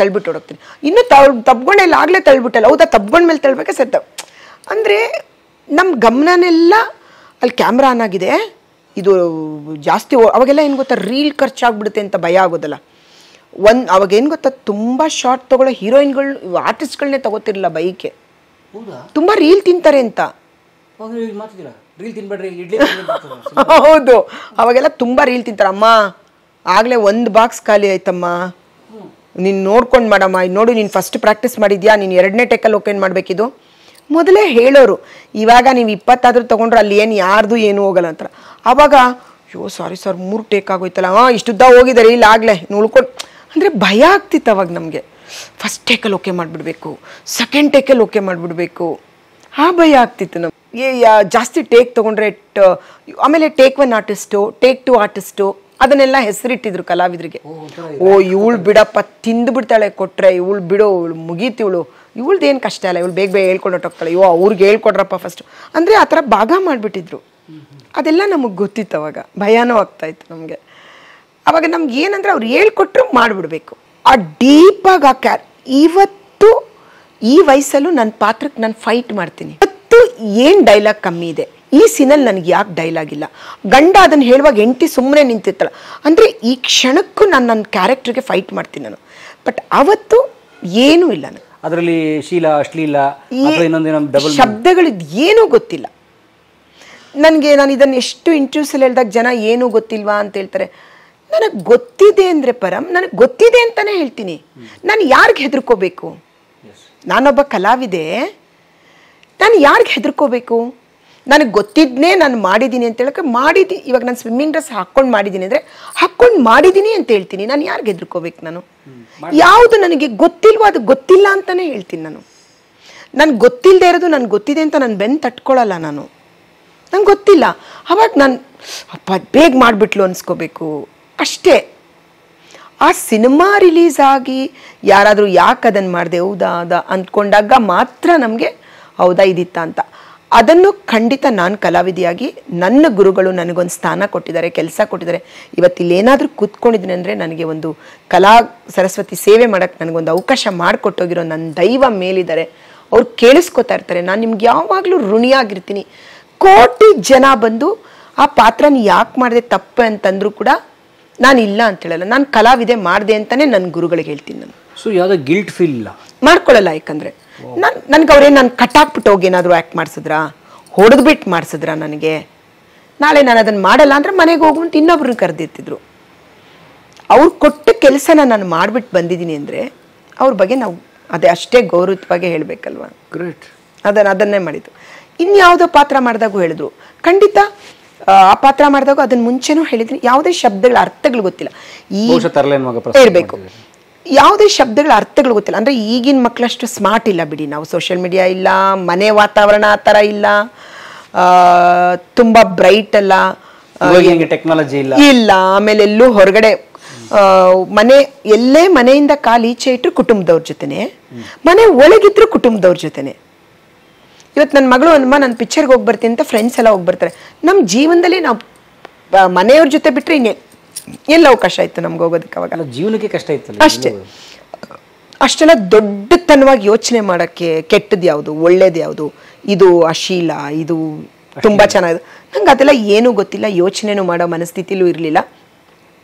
ತಳ್ಬಿಟ್ಟು ಓಡೋಗ್ತೀನಿ. ಇನ್ನೂ ತಬ್ಕೊಂಡೆ ಇಲ್ಲ, ಆಗಲೇ ತಳ್ಬಿಟ್ಟಲ್ಲ, ಹೌದಾ ತಬ್ಕೊಂಡ್ಮೇಲೆ ತಳ್ಬೇಕಾ ಸತ್ತ. ಅಂದರೆ ನಮ್ಮ ಗಮನನೆಲ್ಲ ಅಲ್ಲಿ ಕ್ಯಾಮ್ರಾ ಆನ್ ಆಗಿದೆ, ಇದು ಜಾಸ್ತಿ ಅವಾಗೆಲ್ಲ ಏನು ಗೊತ್ತಾ, ರೀಲ್ ಖರ್ಚಾಗ್ಬಿಡುತ್ತೆ ಅಂತ ಭಯ ಆಗೋದಲ್ಲ. ಅವಾಗ ಏನು ಗೊತ್ತಾ, ತುಂಬ ಶಾರ್ಟ್ ತೊಗೊಳ್ಳೋ ಹೀರೋಯಿನ್ಗಳು, ಆರ್ಟಿಸ್ಟ್ಗಳನ್ನೇ ತಗೋತಿರಲಿಲ್ಲ ಬೈಕೆ, ತುಂಬ ರೀಲ್ ತಿಂತಾರೆ ಅಂತ. ಹೌದು, ಅವಾಗೆಲ್ಲ ತುಂಬ ರೀಲ್ ತಿಂತಾರೆ. ಅಮ್ಮ ಆಗಲೇ 1 ಬಾಕ್ಸ್ ಖಾಲಿ ಆಯ್ತಮ್ಮ, ನೀನು ನೋಡ್ಕೊಂಡು ಮಾಡಮ್ಮ, ನೋಡು ನೀನು ಫಸ್ಟ್ ಪ್ರಾಕ್ಟೀಸ್ ಮಾಡಿದ್ಯಾ, ನೀನು 2ನೇ ಟೇಕಲ್ಲಿ ಓಪನ್ ಮಾಡಬೇಕಿದು ಮೊದಲೇ ಹೇಳೋರು. ಇವಾಗ ನೀವು 20 ಆದರೂ ತೊಗೊಂಡ್ರೆ ಅಲ್ಲಿ ಏನು ಯಾರ್ದು ಏನೂ ಹೋಗಲ್ಲ ಅಂತಾರೆ. ಆವಾಗ ಅಯ್ಯೋ ಸಾರಿ ಸರ್ 3 ಟೇಕ್ ಆಗೋಯ್ತಲ್ಲ, ಇಷ್ಟುದ್ದ ಹೋಗಿದ್ದಾರೆ ಇಲ್ಲ ಆಗಲೇ ಉಳ್ಕೊಂಡು, ಅಂದರೆ ಭಯ ಆಗ್ತಿತ್ತು ಅವಾಗ ನಮಗೆ. ಫಸ್ಟ್ ಟೇಕಲ್ಲಿ ಓಕೆ ಮಾಡಿಬಿಡ್ಬೇಕು, ಸೆಕೆಂಡ್ ಟೇಕಲ್ಲಿ ಓಕೆ ಮಾಡಿಬಿಡ್ಬೇಕು, ಆ ಭಯ ಆಗ್ತಿತ್ತು ನಮ್ಗೆ. ಜಾಸ್ತಿ ಟೇಕ್ ತೊಗೊಂಡ್ರೆ ಆಮೇಲೆ ಟೇಕ್ 1 ಆರ್ಟಿಸ್ಟು, ಟೇಕ್ 2 ಆರ್ಟಿಸ್ಟು, ಅದನ್ನೆಲ್ಲ ಹೆಸರಿಟ್ಟಿದ್ರು ಕಲಾವಿದರಿಗೆ. ಇವಳು ಬಿಡಪ್ಪ ತಿಂದು ಬಿಡ್ತಾಳೆ ಕೊಟ್ಟರೆ, ಇವಳು ಬಿಡು, ಇವಳು ಮುಗೀತಿ, ಇವಳ್ದೇನು ಕಷ್ಟ ಇಲ್ಲ, ಇವಳು ಬೇಗ ಹೇಳ್ಕೊಂಡು ಹೊಟ್ಟೋಗ್ತಾಳೆ, ಅವ್ರಿಗೆ ಹೇಳ್ಕೊಡ್ರಪ್ಪ ಫಸ್ಟು ಅಂದರೆ ಆ ಥರ ಭಾಗ ಮಾಡಿಬಿಟ್ಟಿದ್ರು. ಅದೆಲ್ಲ ನಮಗೆ ಗೊತ್ತಿತ್ತು ಅವಾಗ, ಭಯನೂ ಆಗ್ತಾಯಿತ್ತು ನಮಗೆ. ಅವಾಗ ನಮ್ಗೆ ಏನಂದರೆ ಅವ್ರು ಹೇಳ್ಕೊಟ್ರು ಮಾಡಿಬಿಡ್ಬೇಕು. ಆ ಡೀಪಾಗಿ ಇವತ್ತು ಈ ವಯಸ್ಸಲ್ಲೂ ನನ್ನ ಪಾತ್ರಕ್ಕೆ ನಾನು ಫೈಟ್ ಮಾಡ್ತೀನಿ. ಇವತ್ತು ಏನು ಡೈಲಾಗ್ ಕಮ್ಮಿ ಇದೆ ಈ ಸೀನಲ್ಲಿ, ನನಗೆ ಯಾಕೆ ಡೈಲಾಗ್ ಇಲ್ಲ, ಗಂಡ ಅದನ್ನು ಹೇಳುವಾಗ ಹೆಂಡತಿ ಸುಮ್ಮನೆ ನಿಂತಿರ್ತಾಳೆ ಅಂದರೆ ಈ ಕ್ಷಣಕ್ಕೂ ನಾನು ನನ್ನ ಕ್ಯಾರೆಕ್ಟರ್ಗೆ ಫೈಟ್ ಮಾಡ್ತೀನಿ ನಾನು. ಬಟ್ ಅವತ್ತು ಏನೂ ಇಲ್ಲ, ನಾನು ಅದರಲ್ಲಿ ಶೀಲ ಅಶ್ಲೀಲ ಶಬ್ದಗಳಿದ್ದು ಏನೂ ಗೊತ್ತಿಲ್ಲ ನನಗೆ. ನಾನು ಇದನ್ನು ಎಷ್ಟು ಇಂಟರ್ವ್ಯೂಸಲ್ಲಿ ಹೇಳಿದಾಗ ಜನ ಏನೂ ಗೊತ್ತಿಲ್ವಾ ಅಂತ ಹೇಳ್ತಾರೆ. ನನಗೆ ಗೊತ್ತಿದೆ ಅಂದರೆ ಪರಂ, ನನಗೆ ಗೊತ್ತಿದೆ ಅಂತಲೇ ಹೇಳ್ತೀನಿ. ನಾನು ಯಾರಿಗೆ ಹೆದರ್ಕೋಬೇಕು? ನಾನೊಬ್ಬ ಕಲಾವಿದೆ, ನಾನು ಯಾರಿಗೆ ಹೆದರ್ಕೋಬೇಕು? ನನಗೆ ಗೊತ್ತಿದ್ನೇ ನಾನು ಮಾಡಿದ್ದೀನಿ ಅಂತ ಹೇಳಕ್ಕೆ ಮಾಡಿದ್ದೀನಿ. ಇವಾಗ ನಾನು ಸ್ವಿಮ್ಮಿಂಗ್ ಡ್ರೆಸ್ ಹಾಕ್ಕೊಂಡು ಮಾಡಿದ್ದೀನಿ ಅಂದರೆ ಹಾಕ್ಕೊಂಡು ಮಾಡಿದ್ದೀನಿ ಅಂತ ಹೇಳ್ತೀನಿ. ನಾನು ಯಾರಿಗೆ ಹೆದರ್ಕೋಬೇಕು? ನಾನು ಯಾವುದು ನನಗೆ ಗೊತ್ತಿಲ್ವೋ ಅದು ಗೊತ್ತಿಲ್ಲ ಅಂತಲೇ ಹೇಳ್ತೀನಿ. ನನಗೆ ಗೊತ್ತಿಲ್ಲದೆ ಇರೋದು ನನಗೆ ಗೊತ್ತಿದೆ ಅಂತ ನಾನು ಬೆನ್ನು ತಟ್ಕೊಳ್ಳಲ್ಲ. ನಂಗೆ ಗೊತ್ತಿಲ್ಲ, ಅವಾಗ ನಾನು ಅಪ್ಪ ಬೇಗ ಮಾಡಿಬಿಟ್ಲು ಅನ್ಸ್ಕೋಬೇಕು ಅಷ್ಟೇ. ಆ ಸಿನಿಮಾ ರಿಲೀಸ್ ಆಗಿ ಯಾರಾದರೂ ಯಾಕೆ ಅದನ್ನು ಮಾಡಿದೆ ಹೌದಾ ಅಂದ್ಕೊಂಡಾಗ ಮಾತ್ರ ನಮಗೆ ಹೌದಾ ಇದಿತ್ತ ಅಂತ. ಅದನ್ನು ಖಂಡಿತ ನಾನು ಕಲಾವಿದೆಯಾಗಿ ನನ್ನ ಗುರುಗಳು ನನಗೊಂದು ಸ್ಥಾನ ಕೊಟ್ಟಿದ್ದಾರೆ, ಕೆಲಸ ಕೊಟ್ಟಿದ್ದಾರೆ. ಇವತ್ತಿಲ್ಲೇನಾದರೂ ಕೂತ್ಕೊಂಡಿದ್ದೀನಿ ಅಂದರೆ ನನಗೆ ಒಂದು ಕಲಾ ಸರಸ್ವತಿ ಸೇವೆ ಮಾಡೋಕ್ಕೆ ನನಗೊಂದು ಅವಕಾಶ ಮಾಡಿಕೊಟ್ಟೋಗಿರೋ ನನ್ನ ದೈವ ಮೇಲಿದ್ದಾರೆ. ಅವ್ರು ಕೇಳಿಸ್ಕೊತಾ ಇರ್ತಾರೆ. ನಾನು ನಿಮ್ಗೆ ಯಾವಾಗಲೂ ಋಣಿಯಾಗಿರ್ತೀನಿ. ಕೋಟಿ ಜನ ಬಂದು ಆ ಪಾತ್ರನ ಯಾಕೆ ಮಾಡಿದೆ ತಪ್ಪು ಅಂತಂದರೂ ಕೂಡ ನಾನು ಇಲ್ಲ ಅಂತ ಹೇಳಲ್ಲ. ನಾನು ಕಲಾವಿದೆ ಮಾಡಿದೆ ಅಂತಲೇ ನನ್ನ ಗುರುಗಳಿಗೆ ಹೇಳ್ತೀನಿ. ನಾನು ಸೊ ಯಾವುದೋ ಗಿಲ್ಟ್ ಫೀಲ್ ಇಲ್ಲ, ಮಾಡ್ಕೊಳ್ಳಲ್ಲ. ಯಾಕಂದರೆ ನನಗೆ ಅವ್ರೇನು ನಾನು ಕಟ್ಟಾಕ್ಬಿಟ್ಟು ಹೋಗಿ ಏನಾದರೂ ಆ್ಯಕ್ಟ್ ಮಾಡಿಸಿದ್ರಾ, ಹೊಡೆದ್ಬಿಟ್ಟು ಮಾಡಿಸಿದ್ರಾ ನನಗೆ? ನಾಳೆ ನಾನು ಅದನ್ನು ಮಾಡಲ್ಲ ಅಂದರೆ ಮನೆಗೆ ಹೋಗುವಂತ ಇನ್ನೊಬ್ರನ್ನ ಕರೆದಿರ್ತಿದ್ರು. ಅವ್ರು ಕೊಟ್ಟ ಕೆಲಸನ ನಾನು ಮಾಡಿಬಿಟ್ಟು ಬಂದಿದ್ದೀನಿ ಅಂದರೆ ಅವ್ರ ಬಗ್ಗೆ ನಾವು ಅಷ್ಟೇ ಗೌರವವಾಗಿ ಹೇಳಬೇಕಲ್ವ. ಗ್ರೇಟ್. ಅದನ್ನೇ ಮಾಡಿದ್ದು. ಇನ್ಯಾವುದೋ ಪಾತ್ರ ಮಾಡಿದಾಗೂ ಹೇಳಿದ್ರು. ಖಂಡಿತ ಆ ಪಾತ್ರ ಮಾಡಿದಾಗ ಅದನ್ನ ಮುಂಚೆನೂ ಹೇಳಿದ್ರಿ. ಯಾವುದೇ ಶಬ್ದಗಳ ಅರ್ಥಗಳು ಗೊತ್ತಿಲ್ಲ ಇರಬೇಕು, ಯಾವುದೇ ಶಬ್ದಗಳ ಅರ್ಥಗಳು ಗೊತ್ತಿಲ್ಲ. ಅಂದರೆ ಈಗಿನ ಮಕ್ಕಳಷ್ಟು ಸ್ಮಾರ್ಟ್ ಇಲ್ಲ ಬಿಡಿ. ನಾವು ಸೋಷಿಯಲ್ ಮೀಡಿಯಾ ಇಲ್ಲ, ಮನೆ ವಾತಾವರಣ ಆ ಥರ ಇಲ್ಲ, ತುಂಬ ಬ್ರೈಟ್ ಅಲ್ಲ, ಟೆಕ್ನಾಲಜಿ ಇಲ್ಲ. ಆಮೇಲೆ ಎಲ್ಲೂ ಹೊರಗಡೆ ಎಲ್ಲೇ ಮನೆಯಿಂದ ಕಾಲು ಈಚೆ ಇಟ್ಟರು ಕುಟುಂಬದವ್ರ ಜೊತೆನೆ, ಮನೆ ಒಳಗಿದ್ರು ಕುಟುಂಬದವ್ರ ಜೊತೆನೆ. ಇವತ್ತು ನನ್ನ ಮಗಳು ಅಮ್ಮ ನಾನು ಪಿಕ್ಚರ್ಗೆ ಹೋಗಿ ಬರ್ತೀನಿ ಅಂತ ಫ್ರೆಂಡ್ಸ್ ಎಲ್ಲ ಹೋಗಿ ಬರ್ತಾರೆ. ನಮ್ಮ ಜೀವನದಲ್ಲಿ ನಾವು ಮನೆಯವ್ರ ಜೊತೆ ಬಿಟ್ಟರೆ ಎಲ್ಲ ಅವಕಾಶ ಆಯಿತು ನಮ್ಗೆ ಹೋಗೋದಕ್ಕೆ. ಅವಾಗ ಜೀವನಕ್ಕೆ ಕಷ್ಟ ಇತ್ತು ಅಷ್ಟೇ. ಅಷ್ಟೆಲ್ಲ ದೊಡ್ಡತನವಾಗಿ ಯೋಚನೆ ಮಾಡೋಕ್ಕೆ ಕೆಟ್ಟದ್ದು ಯಾವುದು, ಒಳ್ಳೇದು ಯಾವುದು, ಇದು ಅಶೀಲ, ಇದು ತುಂಬ ಚೆನ್ನಾಗಿದೆ, ನಂಗೆ ಅದೆಲ್ಲ ಏನೂ ಗೊತ್ತಿಲ್ಲ. ಯೋಚನೆನೂ ಮಾಡೋ ಮನಸ್ಥಿತಿಲೂ ಇರಲಿಲ್ಲ.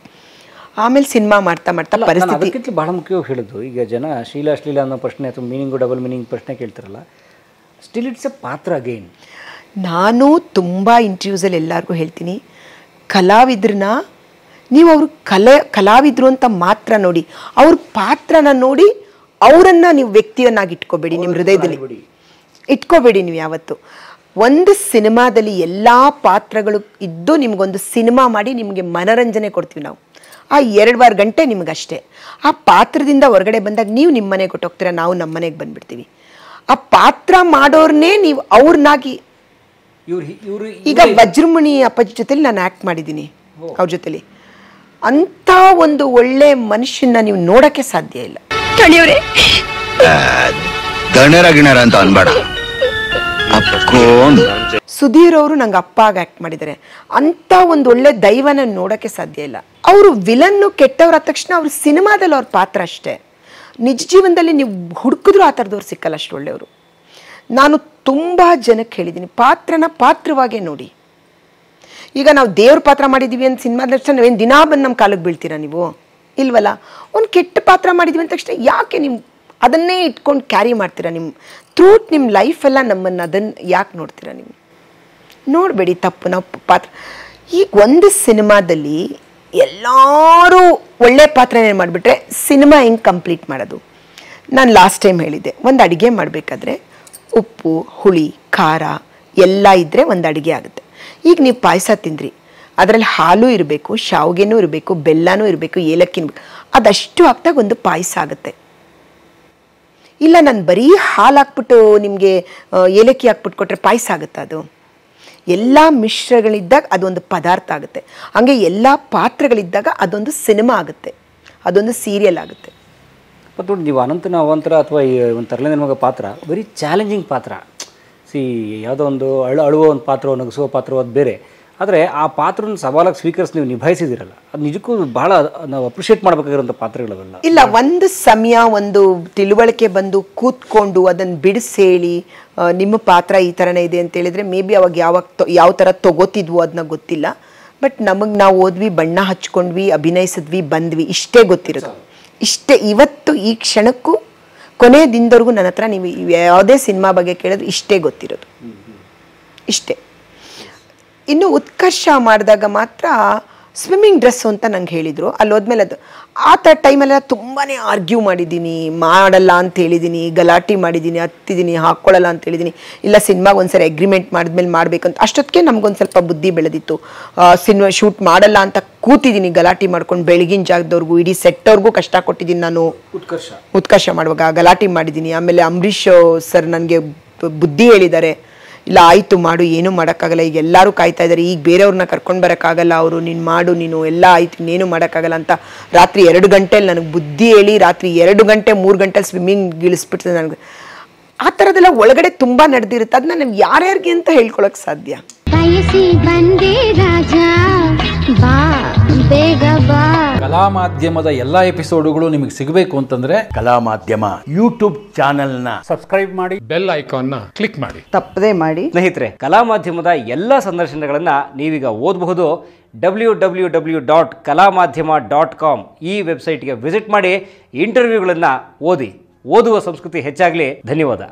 ಆಮೇಲೆ ಸಿನಿಮಾ ಮಾಡ್ತಾ ಮಾಡ್ತಾ ಪರಿಸ್ಥಿತಿ ಬಹಳ ಮುಖ್ಯವಾಗಿ ಹೇಳಿದ್ದು. ಈಗ ಜನ ಶೀಲ ಅಶ್ಲೀಲ ಅನ್ನೋ ಪ್ರಶ್ನೆ ಅಥವಾ ಮೀನಿಂಗು ಡಬಲ್ ಮೀನಿಂಗ್ ಪ್ರಶ್ನೆ ಕೇಳ್ತಾರಲ್ಲ, ಸ್ಟಿಲ್ ಇಟ್ಸ್ ಎ ಪಾತ್ರ ಅಗೇನ್. ನಾನು ತುಂಬ ಇಂಟರ್ವ್ಯೂಸಲ್ಲಿ ಎಲ್ಲರಿಗೂ ಹೇಳ್ತೀನಿ, ಕಲಾವಿದ್ರನ್ನ ನೀವು ಅವರು ಕಲಾವಿದರು ಅಂತ ಮಾತ್ರ ನೋಡಿ, ಅವ್ರ ಪಾತ್ರನ ನೋಡಿ ಅವರನ್ನು ನೀವು ವ್ಯಕ್ತಿಯನ್ನಾಗಿ ಇಟ್ಕೋಬೇಡಿ, ನಿಮ್ಮ ಹೃದಯದಲ್ಲಿ ಇಟ್ಕೋಬೇಡಿ. ನೀವು ಯಾವತ್ತು ಒಂದು ಸಿನಿಮಾದಲ್ಲಿ ಎಲ್ಲ ಪಾತ್ರಗಳು ಇದ್ದು ನಿಮಗೊಂದು ಸಿನಿಮಾ ಮಾಡಿ ನಿಮಗೆ ಮನೋರಂಜನೆ ಕೊಡ್ತೀವಿ ನಾವು. ಆ 2 ಗಂಟೆ ನಿಮಗಷ್ಟೇ. ಆ ಪಾತ್ರದಿಂದ ಹೊರಗಡೆ ಬಂದಾಗ ನೀವು ನಿಮ್ಮ ಮನೆಗೆ ಕೊಟ್ಟೋಗ್ತೀರ, ನಾವು ನಮ್ಮ ಮನೆಗೆ ಬಂದುಬಿಡ್ತೀವಿ. ಆ ಪಾತ್ರ ಮಾಡೋರ್ನೇ ನೀವು ಅವ್ರನ್ನಾಗಿ. ಈಗ ವಜ್ರಮಣಿ ಅಪ್ಪಾಜಿ ಜೊತೆಲಿ ನಾನು ಆ್ಯಕ್ಟ್ ಮಾಡಿದ್ದೀನಿ, ಅವ್ರ ಜೊತೆಲಿ. ಅಂಥ ಒಂದು ಒಳ್ಳೆ ಮನುಷ್ಯನ ನೀವು ನೋಡೋಕ್ಕೆ ಸಾಧ್ಯ ಇಲ್ಲ. ಅಂತ ಅನ್ಬೇಡ. ಸುಧೀರ್ ಅವರು ನಂಗೆ ಅಪ್ಪ ಆಗಿ ಆ್ಯಕ್ಟ್ ಮಾಡಿದ್ದಾರೆ. ಅಂಥ ಒಂದು ಒಳ್ಳೆ ದೈವನ ನೋಡೋಕ್ಕೆ ಸಾಧ್ಯ ಇಲ್ಲ. ಅವರು ವಿಲನ್ನು ಕೆಟ್ಟವ್ರ ಆದ ತಕ್ಷಣ ಅವ್ರ ಸಿನಿಮಾದಲ್ಲಿ ಅವ್ರ ಪಾತ್ರ ಅಷ್ಟೇ. ನಿಜ ಜೀವನದಲ್ಲಿ ನೀವು ಹುಡುಕಿದ್ರು ಆ ಥರದವ್ರು ಸಿಕ್ಕಲ್ಲ ಅಷ್ಟು ಒಳ್ಳೆಯವರು. ನಾನು ತುಂಬ ಜನಕ್ಕೆ ಹೇಳಿದ್ದೀನಿ, ಪಾತ್ರನ ಪಾತ್ರವಾಗೇ ನೋಡಿ. ಈಗ ನಾವು ದೇವ್ರ ಪಾತ್ರ ಮಾಡಿದ್ದೀವಿ ಅಂತ ಸಿನಿಮಾದ ತಕ್ಷಣ ನಾವೇನು ದಿನಾ ಬಂದು ನಮ್ಮ ಕಾಲಿಗೆ ಬೀಳ್ತೀರಾ ನೀವು? ಇಲ್ವಲ್ಲ. ಒಂದು ಕೆಟ್ಟ ಪಾತ್ರ ಮಾಡಿದ್ದೀವಿ ಅಂದ ತಕ್ಷಣ ಯಾಕೆ ನೀವು ಅದನ್ನೇ ಇಟ್ಕೊಂಡು ಕ್ಯಾರಿ ಮಾಡ್ತೀರಾ? ನಿಮ್ಮ ಥ್ರೂಟ್ ನಿಮ್ಮ ಲೈಫೆಲ್ಲ ನಮ್ಮನ್ನು ಅದನ್ನು ಯಾಕೆ ನೋಡ್ತೀರಾ? ನೀವು ನೋಡಬೇಡಿ ತಪ್ಪು. ನಾವು ಪಾತ್ರ ಈಗ ಒಂದು ಸಿನಿಮಾದಲ್ಲಿ ಎಲ್ಲರೂ ಒಳ್ಳೆ ಪಾತ್ರನೇ ಮಾಡಿಬಿಟ್ರೆ ಸಿನಿಮಾ ಹೆಂಗೆ ಕಂಪ್ಲೀಟ್ ಮಾಡೋದು? ನಾನು ಲಾಸ್ಟ್ ಟೈಮ್ ಹೇಳಿದ್ದೆ, ಒಂದು ಅಡುಗೆ ಮಾಡಬೇಕಾದ್ರೆ ಉಪ್ಪು, ಹುಳಿ, ಖಾರ ಎಲ್ಲ ಇದ್ದರೆ ಒಂದು ಅಡುಗೆ ಆಗುತ್ತೆ. ಈಗ ನೀವು ಪಾಯಸ ತಿಂದ್ರಿ, ಅದರಲ್ಲಿ ಹಾಲು ಇರಬೇಕು, ಶಾವಿಗೆನೂ ಇರಬೇಕು, ಬೆಲ್ಲನೂ ಇರಬೇಕು, ಏಲಕ್ಕಿನೂ ಬೇಕು. ಅದಷ್ಟು ಹಾಕ್ದಾಗ ಒಂದು ಪಾಯಸ ಆಗುತ್ತೆ. ಇಲ್ಲ ನಾನು ಬರೀ ಹಾಲು ಹಾಕ್ಬಿಟ್ಟು ನಿಮಗೆ ಏಲಕ್ಕಿ ಹಾಕ್ಬಿಟ್ಟು ಕೊಟ್ಟರೆ ಪಾಯಸ ಆಗುತ್ತೆ? ಅದು ಎಲ್ಲ ಮಿಶ್ರಗಳಿದ್ದಾಗ ಅದೊಂದು ಪದಾರ್ಥ ಆಗುತ್ತೆ. ಹಾಗೆ ಎಲ್ಲ ಪಾತ್ರಗಳಿದ್ದಾಗ ಅದೊಂದು ಸಿನಿಮಾ ಆಗುತ್ತೆ, ಅದೊಂದು ಸೀರಿಯಲ್ ಆಗುತ್ತೆ. ಮತ್ತು ನೋಡಿ, ನೀವು ಅನಂತನ ಅವಂತರ ಅಥವಾ ಈ ಒಂದು ತರಲೆ ಮಗ ಪಾತ್ರ ವೆರಿ ಚಾಲೆಂಜಿಂಗ್ ಪಾತ್ರ. ಯಾವುದೋ ಒಂದು ಅಳುವ ಒಂದು ಪಾತ್ರ, ನಗಿಸುವ ಪಾತ್ರ, ಅದು ಬೇರೆ. ಆದರೆ ಆ ಪಾತ್ರನ ಸವಾಲಾಗಿ ಸ್ವೀಕರಿಸಿ ನೀವು ನಿಭಾಯಿಸಿದಿರಲ್ಲ, ಅದು ನಿಜಕ್ಕೂ ಭಾಳ ನಾವು ಅಪ್ರಿಷಿಯೇಟ್ ಮಾಡಬೇಕಾಗಿರೋಂಥ ಪಾತ್ರಗಳವೆಲ್ಲ. ಇಲ್ಲ, ಒಂದು ಸಮಯ ಒಂದು ತಿಳುವಳಿಕೆ ಬಂದು ಕೂತ್ಕೊಂಡು ಅದನ್ನು ಬಿಡಿಸಿ ಹೇಳಿ ನಿಮ್ಮ ಪಾತ್ರ ಈ ಥರನೇ ಇದೆ ಅಂತ ಹೇಳಿದ್ರೆ ಮೇ ಬಿ ಅವಾಗ ಯಾವ ಥರ ತೊಗೋತಿದ್ವು ಅದನ್ನ ಗೊತ್ತಿಲ್ಲ. ಬಟ್ ನಮಗೆ ನಾವು ಓದ್ವಿ, ಬಣ್ಣ ಹಚ್ಕೊಂಡ್ವಿ, ಅಭಿನಯಿಸಿದ್ವಿ, ಬಂದ್ವಿ, ಇಷ್ಟೇ ಗೊತ್ತಿರೋದು. ಇಷ್ಟೇ ಇವತ್ತು ಈ ಕ್ಷಣಕ್ಕೂ ಕೊನೆಯ ದಿನದವರೆಗೂ ನನ್ನ ಹತ್ರ ನೀವು ಯಾವುದೇ ಸಿನಿಮಾ ಬಗ್ಗೆ ಕೇಳಿದ್ರೆ ಇಷ್ಟೇ ಗೊತ್ತಿರೋದು, ಇಷ್ಟೇ. ಇನ್ನು ಉತ್ಕರ್ಷ ಮಾಡಿದಾಗ ಮಾತ್ರ ಸ್ವಿಮ್ಮಿಂಗ್ ಡ್ರೆಸ್ಸು ಅಂತ ನಂಗೆ ಹೇಳಿದರು. ಅಲ್ಲಿ ಹೋದ್ಮೇಲೆ ಅದು ಆ ಥರ ಟೈಮಲ್ಲೆಲ್ಲ ತುಂಬಾ ಆರ್ಗ್ಯೂ ಮಾಡಿದ್ದೀನಿ, ಮಾಡಲ್ಲ ಅಂತ ಹೇಳಿದ್ದೀನಿ, ಗಲಾಟೆ ಮಾಡಿದ್ದೀನಿ, ಹತ್ತಿದ್ದೀನಿ, ಹಾಕ್ಕೊಳ್ಳಲ್ಲ ಅಂತ ಹೇಳಿದ್ದೀನಿ. ಇಲ್ಲ ಸಿನಿಮಾಗೆ ಒಂದ್ಸರಿ ಅಗ್ರಿಮೆಂಟ್ ಮಾಡಿದ್ಮೇಲೆ ಮಾಡಬೇಕಂತ. ಅಷ್ಟೊತ್ತಿಗೆ ನಮ್ಗೊಂದು ಸ್ವಲ್ಪ ಬುದ್ಧಿ ಬೆಳೆದಿತ್ತು. ಸಿನಿಮಾ ಶೂಟ್ ಮಾಡಲ್ಲ ಅಂತ ಕೂತಿದ್ದೀನಿ ಗಲಾಟೆ ಮಾಡ್ಕೊಂಡು, ಬೆಳಗಿನ ಜಾಗದವ್ರಿಗೂ ಇಡೀ ಸೆಟ್ಟವ್ರಿಗೂ ಕಷ್ಟ ಕೊಟ್ಟಿದ್ದೀನಿ ನಾನು. ಉತ್ಕರ್ಷ ಮಾಡುವಾಗ ಗಲಾಟೆ ಮಾಡಿದ್ದೀನಿ. ಆಮೇಲೆ ಅಂಬರೀಷ್ ಸರ್ ನನಗೆ ಬುದ್ಧಿ ಹೇಳಿದ್ದಾರೆ, ಇಲ್ಲ ಆಯಿತು ಮಾಡು, ಏನೂ ಮಾಡೋಕ್ಕಾಗಲ್ಲ, ಈಗ ಎಲ್ಲರೂ ಕಾಯ್ತಾ ಇದ್ದಾರೆ, ಈಗ ಬೇರೆಯವ್ರನ್ನ ಕರ್ಕೊಂಡು ಬರೋಕ್ಕಾಗಲ್ಲ, ಅವರು ನೀನು ಮಾಡು, ನೀನು ಎಲ್ಲ ಆಯ್ತು, ಇನ್ನೇನು ಮಾಡೋಕ್ಕಾಗಲ್ಲ ಅಂತ ರಾತ್ರಿ 2 ಗಂಟೆಲಿ ನನಗೆ ಬುದ್ಧಿ ಹೇಳಿ ರಾತ್ರಿ 2 ಗಂಟೆ 3 ಗಂಟೆಲಿ ಸ್ವಿಮ್ಮಿಂಗ್ ಇಳಿಸ್ಬಿಡ್ತದೆ ನನಗೆ. ಆ ಥರದ್ದೆಲ್ಲ ಒಳಗಡೆ ತುಂಬ ನಡೆದಿರುತ್ತೆ. ಅದನ್ನ ನಾವು ಯಾರ್ಯಾರಿಗೆ ಅಂತ ಹೇಳ್ಕೊಳಕ್ಕೆ ಸಾಧ್ಯ? ಕಲಾ ಮಾಧ್ಯಮದ ಎಲ್ಲಾ ಎಪಿಸೋಡುಗಳು ನಿಮಗೆ ಸಿಗಬೇಕು ಅಂತಂದ್ರೆ ಕಲಾ ಮಾಧ್ಯಮ ಯೂಟ್ಯೂಬ್ ಚಾನೆಲ್ನ ಸಬ್ಸ್ಕ್ರೈಬ್ ಮಾಡಿ, ಬೆಲ್ ಐಕಾನ್ನ ಕ್ಲಿಕ್ ಮಾಡಿ, ತಪ್ಪದೇ ಮಾಡಿ. ಸ್ನೇಹಿತರೆ, ಕಲಾ ಮಾಧ್ಯಮದ ಎಲ್ಲ ಸಂದರ್ಶನಗಳನ್ನು ನೀವೀಗ ಓದಬಹುದು. www.kalamadhyama.com ಈ ವೆಬ್ಸೈಟ್ಗೆ ವಿಸಿಟ್ ಮಾಡಿ ಇಂಟರ್ವ್ಯೂಗಳನ್ನು ಓದಿ. ಓದುವ ಸಂಸ್ಕೃತಿ ಹೆಚ್ಚಾಗಲಿ. ಧನ್ಯವಾದ.